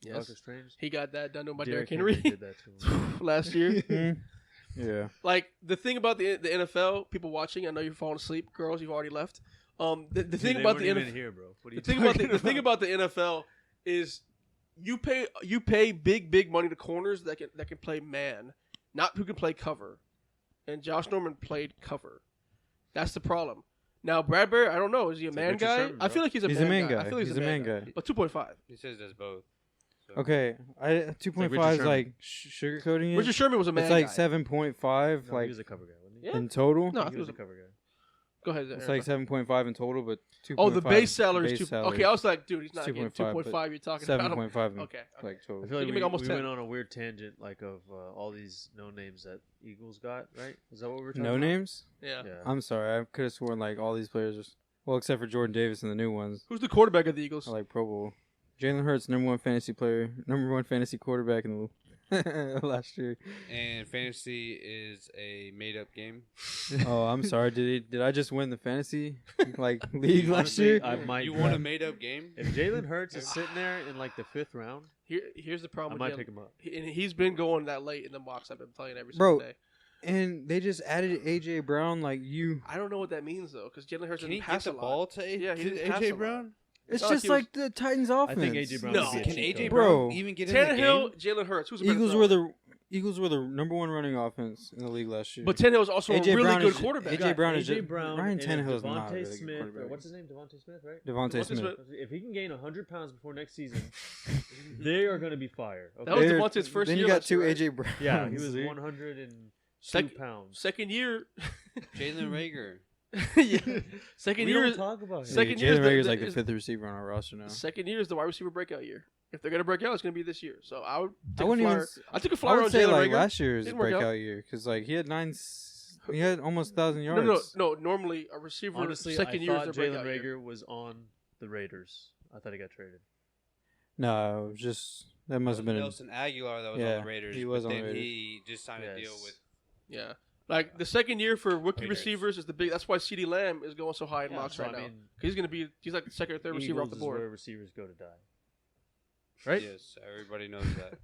Speaker 2: Yes.
Speaker 1: Doctor Strange.
Speaker 2: He got that done by
Speaker 1: Derrick
Speaker 2: Derrick Henry
Speaker 1: did that to him.
Speaker 2: last year.
Speaker 4: Yeah.
Speaker 2: Like the thing about the NFL, people watching. I know you're falling asleep, girls. You've already left. The thing
Speaker 1: They
Speaker 2: about the
Speaker 1: weren't even
Speaker 2: NFL,
Speaker 1: here, bro. What are you
Speaker 2: the thing about
Speaker 1: talking
Speaker 2: the thing about the NFL is you pay big money to corners that can play man, not who can play cover. And Josh Norman played cover. That's the problem. Now Bradbury, I don't know. Is he a
Speaker 1: It's
Speaker 2: man
Speaker 1: like Richard
Speaker 2: guy?
Speaker 1: Sherman,
Speaker 2: I
Speaker 1: bro.
Speaker 2: feel like he's a
Speaker 4: He's
Speaker 2: man
Speaker 4: a man
Speaker 2: guy. I
Speaker 4: guy.
Speaker 2: feel like
Speaker 4: He's a man guy.
Speaker 2: But 2.5.
Speaker 3: He says does both. So.
Speaker 4: Okay, 2.5
Speaker 1: Richard
Speaker 4: is
Speaker 1: Sherman.
Speaker 4: like sugarcoating it.
Speaker 2: Richard Sherman was a man
Speaker 4: It's like
Speaker 2: guy.
Speaker 4: 7.5
Speaker 1: No,
Speaker 4: like
Speaker 1: he was a cover guy, wasn't he?
Speaker 2: Yeah.
Speaker 4: in total.
Speaker 2: No, I
Speaker 1: he
Speaker 2: think
Speaker 1: was
Speaker 2: it
Speaker 1: a cover guy.
Speaker 2: Go ahead.
Speaker 4: It's
Speaker 2: Aaron.
Speaker 4: like 7.5 in total, but 2.5.
Speaker 2: Oh, the base salary is
Speaker 4: base
Speaker 2: 2.
Speaker 4: salary
Speaker 2: Okay, I was like, dude, he's not getting
Speaker 4: 2.5,
Speaker 2: 2.5. You're talking about him.
Speaker 4: 7.5 in,
Speaker 2: Okay.
Speaker 4: like total.
Speaker 1: I feel
Speaker 2: He
Speaker 1: like
Speaker 2: can
Speaker 1: we
Speaker 2: make almost 10.
Speaker 1: went on a weird tangent, like of all these no names that Eagles got. Right? Is that what we were talking
Speaker 4: No
Speaker 1: about?
Speaker 4: names?
Speaker 2: Yeah.
Speaker 1: Yeah.
Speaker 4: I'm sorry. I could have sworn like all these players are, well, except for Jordan Davis and the new ones.
Speaker 2: Who's the quarterback of the Eagles?
Speaker 4: I like Pro Bowl. Jalen Hurts, number one fantasy quarterback in the last year.
Speaker 3: And fantasy is a made-up game.
Speaker 4: Oh, I'm sorry. Did I just win the fantasy league last
Speaker 1: Honestly,
Speaker 4: year?
Speaker 1: I might.
Speaker 3: You want a made-up game?
Speaker 1: If Jalen Hurts is sitting there in like the 5th round,
Speaker 2: Here's the
Speaker 1: I
Speaker 2: problem
Speaker 1: might
Speaker 2: with
Speaker 1: pick
Speaker 2: him.
Speaker 1: him up.
Speaker 2: And he's been going that late in the box. I've been playing every
Speaker 4: Bro.
Speaker 2: single day.
Speaker 4: And they just added AJ Brown. Like you,
Speaker 2: I don't know what that means though, because Jalen Hurts
Speaker 3: Can he
Speaker 2: didn't
Speaker 3: get
Speaker 2: pass
Speaker 3: the
Speaker 2: a lot.
Speaker 3: ball to,
Speaker 2: Yeah, he
Speaker 3: to
Speaker 2: didn't pass a
Speaker 3: AJ
Speaker 2: lot.
Speaker 3: Brown?
Speaker 4: it's
Speaker 2: not like
Speaker 4: just
Speaker 2: he
Speaker 4: like the Titans' offense.
Speaker 1: think AJ Brown
Speaker 2: No.
Speaker 1: would be a
Speaker 3: Can
Speaker 1: cheat
Speaker 3: AJ
Speaker 1: code.
Speaker 4: Bro.
Speaker 3: Brown even get in the
Speaker 2: Tannehill,
Speaker 3: game?
Speaker 2: Jalen Hurts. Who's a better
Speaker 4: Eagles were the number one running offense in the league last year.
Speaker 2: But Tannehill is also a
Speaker 4: AJ
Speaker 2: really
Speaker 4: Brown
Speaker 2: good
Speaker 4: is-
Speaker 2: quarterback.
Speaker 4: AJ Brown is
Speaker 1: AJ
Speaker 4: just-
Speaker 1: Brown
Speaker 4: Ryan
Speaker 1: and
Speaker 4: Tannehill is not a
Speaker 1: Devontae
Speaker 4: really good
Speaker 1: Smith.
Speaker 4: quarterback.
Speaker 1: Or what's his name? Devontae Smith, right?
Speaker 4: Devontae
Speaker 2: Devontae
Speaker 4: Smith.
Speaker 2: Smith.
Speaker 1: If he can gain 100 pounds before next season, they are going to be fire. Okay?
Speaker 2: That was
Speaker 4: They're-
Speaker 2: Devontae's first
Speaker 4: then
Speaker 2: year
Speaker 4: you got
Speaker 2: last year,
Speaker 4: two
Speaker 2: right?
Speaker 4: AJ Brown.
Speaker 1: Yeah, he was 102
Speaker 2: Second-
Speaker 1: pounds.
Speaker 2: Second year.
Speaker 3: Jalen Rager.
Speaker 2: Yeah. Second
Speaker 1: We
Speaker 2: year.
Speaker 1: don't talk about him.
Speaker 2: second year is
Speaker 4: Jalen
Speaker 2: the-
Speaker 4: Rager's
Speaker 2: the-
Speaker 4: like the
Speaker 2: is-
Speaker 4: 5th receiver on our roster now.
Speaker 2: Second year is the wide receiver breakout year. If they're gonna break out, it's gonna be this year. So I would
Speaker 4: I
Speaker 2: take a
Speaker 4: wouldn't
Speaker 2: flyer.
Speaker 4: even.
Speaker 2: I took a
Speaker 4: I
Speaker 2: flyer
Speaker 4: would
Speaker 2: on
Speaker 4: say
Speaker 2: Jalen
Speaker 4: like
Speaker 2: Rager.
Speaker 4: last year's
Speaker 2: Didn't work out.
Speaker 4: breakout year because like he had almost 1,000
Speaker 2: No,
Speaker 4: yards.
Speaker 2: no. Normally, a receiver
Speaker 1: Honestly,
Speaker 2: second
Speaker 1: I
Speaker 2: year is
Speaker 1: thought
Speaker 2: their
Speaker 1: Jalen
Speaker 2: breakout year.
Speaker 1: Rager was on the Raiders. I thought he got traded.
Speaker 4: No, it was just that must have been.
Speaker 3: Nelson Aguilar that was
Speaker 4: Yeah,
Speaker 3: on the Raiders.
Speaker 4: he was
Speaker 3: but
Speaker 4: on the
Speaker 3: then
Speaker 4: Raiders.
Speaker 3: he just signed a deal
Speaker 1: Yes.
Speaker 3: with.
Speaker 2: Yeah, like the second year for rookie
Speaker 3: Raiders.
Speaker 2: receivers is the big. That's why CeeDee Lamb is going so high in mocks
Speaker 1: so,
Speaker 2: right
Speaker 1: I
Speaker 2: now.
Speaker 1: mean,
Speaker 2: 'Cause he's like the second or third receiver off
Speaker 1: Eagles
Speaker 2: the
Speaker 1: is where
Speaker 2: board.
Speaker 1: receivers go to die. Right?
Speaker 3: Yes, everybody knows that.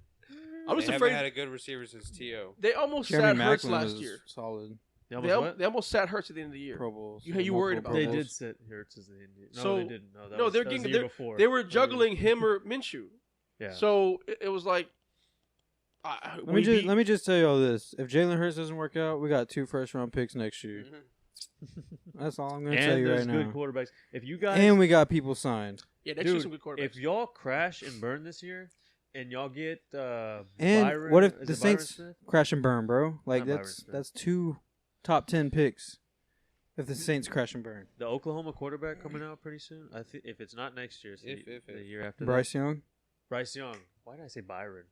Speaker 2: I'm just
Speaker 3: they
Speaker 2: afraid
Speaker 3: haven't had a good receiver since T.O.
Speaker 2: they almost
Speaker 4: Jeremy
Speaker 2: sat Hurts
Speaker 4: Maclin
Speaker 2: last
Speaker 4: was
Speaker 2: year.
Speaker 4: solid.
Speaker 1: They
Speaker 2: They,
Speaker 1: almost what?
Speaker 2: they almost sat Hurts at the end of the year.
Speaker 4: Pro Bowls.
Speaker 2: You worried about
Speaker 4: Pro
Speaker 1: They
Speaker 2: Bowls.
Speaker 1: did sit Hurts as the Indian. No,
Speaker 2: So-
Speaker 1: they didn't. No, that
Speaker 2: no,
Speaker 1: was,
Speaker 2: they're
Speaker 1: that was
Speaker 2: getting-
Speaker 1: the year before.
Speaker 2: They were juggling him or Minshew.
Speaker 1: Yeah.
Speaker 2: So it was like.
Speaker 4: Let me just tell you all this. If Jalen Hurts doesn't work out, we got 2 first-round picks next year. That's all I'm going to tell
Speaker 1: and
Speaker 4: you
Speaker 1: there's
Speaker 4: right
Speaker 1: good
Speaker 4: now.
Speaker 1: quarterbacks. If you guys,
Speaker 4: And we got people signed.
Speaker 2: Yeah, next year's
Speaker 1: dude,
Speaker 2: some good quarterbacks.
Speaker 1: if y'all crash and burn this year, and y'all get
Speaker 4: And
Speaker 1: Byron,
Speaker 4: what if
Speaker 1: is
Speaker 4: the
Speaker 1: it Byron
Speaker 4: Saints
Speaker 1: Smith?
Speaker 4: crash and burn, bro? Like
Speaker 1: Not Byron
Speaker 4: that's
Speaker 1: Smith.
Speaker 4: that's 2 top 10 picks. If the Saints crash and burn,
Speaker 1: The Oklahoma quarterback coming out pretty soon. I think if it's not next year, it's
Speaker 3: If.
Speaker 1: the year after.
Speaker 4: Bryce Young.
Speaker 1: Bryce Young. Why did I say Byron?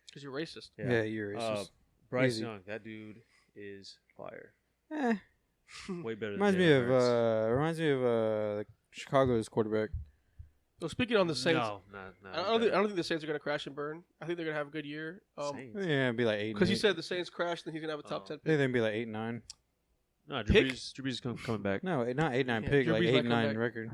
Speaker 2: Because you're racist.
Speaker 4: Yeah, you're racist.
Speaker 1: Bryce
Speaker 4: Easy.
Speaker 1: Young. That dude is fire.
Speaker 4: Eh,
Speaker 1: Way better.
Speaker 4: reminds
Speaker 1: than
Speaker 4: me
Speaker 1: Jalen
Speaker 4: of
Speaker 1: Hurts.
Speaker 4: Chicago's quarterback.
Speaker 2: So speaking on the Saints,
Speaker 1: No,
Speaker 2: I don't think the Saints are going to crash and burn. I think they're going to have a good year.
Speaker 1: Saints.
Speaker 4: Yeah, it'd be like 8.
Speaker 2: Because he said the Saints crashed, and he's going to have a top
Speaker 1: Oh.
Speaker 2: 10
Speaker 4: I
Speaker 2: pick.
Speaker 4: think they'd be like 8-9.
Speaker 1: No,
Speaker 2: Pick?
Speaker 1: Drew Brees is coming back.
Speaker 4: No, not 8-9
Speaker 2: Yeah,
Speaker 4: pick,
Speaker 2: Drew
Speaker 4: like
Speaker 2: Brees might come
Speaker 4: 8-9
Speaker 2: back.
Speaker 4: record.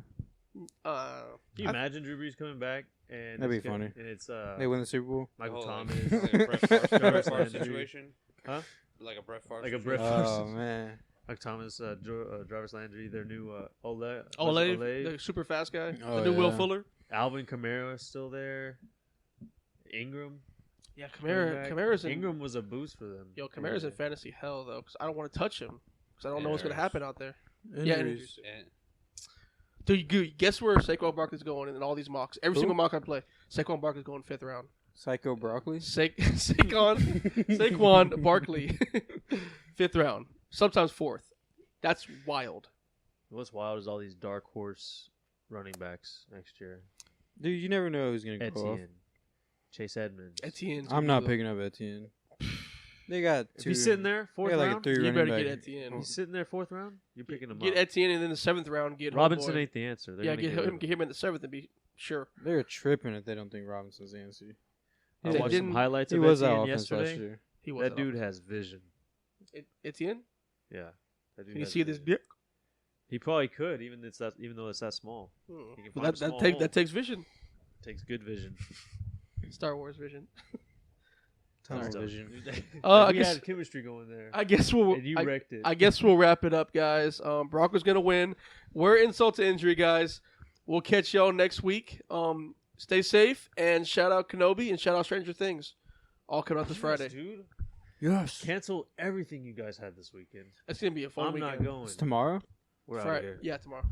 Speaker 2: Uh,
Speaker 1: Can you imagine Drew Brees coming back? And
Speaker 4: That'd be
Speaker 1: it's gonna-
Speaker 4: funny.
Speaker 1: And it's
Speaker 4: They win the Super Bowl.
Speaker 1: Michael
Speaker 3: Oh,
Speaker 1: Thomas.
Speaker 3: like a Brett Favre,
Speaker 1: Jarvis
Speaker 3: Favre
Speaker 1: Landry.
Speaker 3: situation.
Speaker 1: Huh?
Speaker 3: Like a Brett Favre.
Speaker 1: Like a
Speaker 3: situation.
Speaker 1: Brett Favre.
Speaker 4: Oh man.
Speaker 1: Mike Thomas, Jarvis Landry, their new Ole,
Speaker 2: Ole, the super fast guy,
Speaker 4: Oh,
Speaker 2: the new Will
Speaker 4: yeah.
Speaker 2: Fuller.
Speaker 1: Alvin Kamara is still there. Ingram.
Speaker 2: Yeah,
Speaker 1: coming back.
Speaker 2: Kamara's in.
Speaker 1: Ingram was a boost for them.
Speaker 2: Yo, Kamara's in fantasy hell though, because I don't want to touch him, because I don't know what's going to
Speaker 3: Injuries.
Speaker 2: happen out there.
Speaker 4: Injuries.
Speaker 3: And
Speaker 2: Dude, guess where Saquon Barkley's going in all these mocks? Every
Speaker 4: Who?
Speaker 2: single mock I play, Saquon Barkley's going 5th round.
Speaker 4: Psycho Broccoli.
Speaker 2: Saquon Barkley, 5th round, sometimes 4th. That's wild.
Speaker 1: What's wild is all these dark horse running backs next year.
Speaker 4: Dude, you never know who's gonna go off.
Speaker 1: Etienne, Chase Edmonds.
Speaker 2: Etienne's
Speaker 4: I'm not picking up Etienne. They got
Speaker 1: If
Speaker 4: two.
Speaker 1: he's sitting there,
Speaker 4: They
Speaker 1: fourth
Speaker 4: got like a
Speaker 1: round,
Speaker 4: 3
Speaker 2: You
Speaker 4: running
Speaker 2: better
Speaker 4: back.
Speaker 2: get Etienne.
Speaker 1: he's sitting there, fourth round. You're picking him
Speaker 2: Get
Speaker 1: up.
Speaker 2: Etienne, and then the 7th round, get
Speaker 1: Robinson
Speaker 2: homeboy.
Speaker 1: ain't the answer. They're
Speaker 2: Yeah,
Speaker 1: gonna
Speaker 2: get
Speaker 1: rid
Speaker 2: him,
Speaker 1: of
Speaker 2: get him in the 7th and be sure.
Speaker 4: They're tripping if they don't think Robinson's the answer.
Speaker 1: I
Speaker 2: They
Speaker 1: watched some
Speaker 2: didn't-
Speaker 1: highlights
Speaker 4: He
Speaker 1: of
Speaker 4: was that
Speaker 1: Etienne
Speaker 4: offense last
Speaker 1: yesterday.
Speaker 4: year.
Speaker 2: He was
Speaker 1: That dude has vision.
Speaker 2: Etienne.
Speaker 1: Yeah. That dude
Speaker 2: Can you
Speaker 1: has
Speaker 2: see this
Speaker 1: vision.
Speaker 2: dick?
Speaker 1: He probably could, even though it's that small. He can
Speaker 2: Well,
Speaker 1: find a
Speaker 2: that
Speaker 1: small
Speaker 2: takes
Speaker 1: hole.
Speaker 2: that takes vision.
Speaker 1: Takes good vision.
Speaker 2: Star Wars vision.
Speaker 4: Tunnel
Speaker 1: Stuff.
Speaker 4: vision.
Speaker 2: I
Speaker 1: we
Speaker 2: guess-
Speaker 1: had chemistry going there.
Speaker 2: I guess we'll.
Speaker 1: and you
Speaker 2: I,
Speaker 1: wrecked it.
Speaker 2: I guess we'll wrap it up, guys. Broncos gonna win. We're insult to injury, guys. We'll catch y'all next week. Stay safe and shout out Kenobi and shout out Stranger Things. All coming out this Friday.
Speaker 1: Yes, dude.
Speaker 2: Yes.
Speaker 1: Cancel everything you guys had this weekend.
Speaker 2: It's gonna be a fun
Speaker 1: I'm
Speaker 2: weekend.
Speaker 1: not going.
Speaker 4: It's tomorrow.
Speaker 1: We're out of
Speaker 2: Friday.
Speaker 1: here.
Speaker 2: Yeah, tomorrow.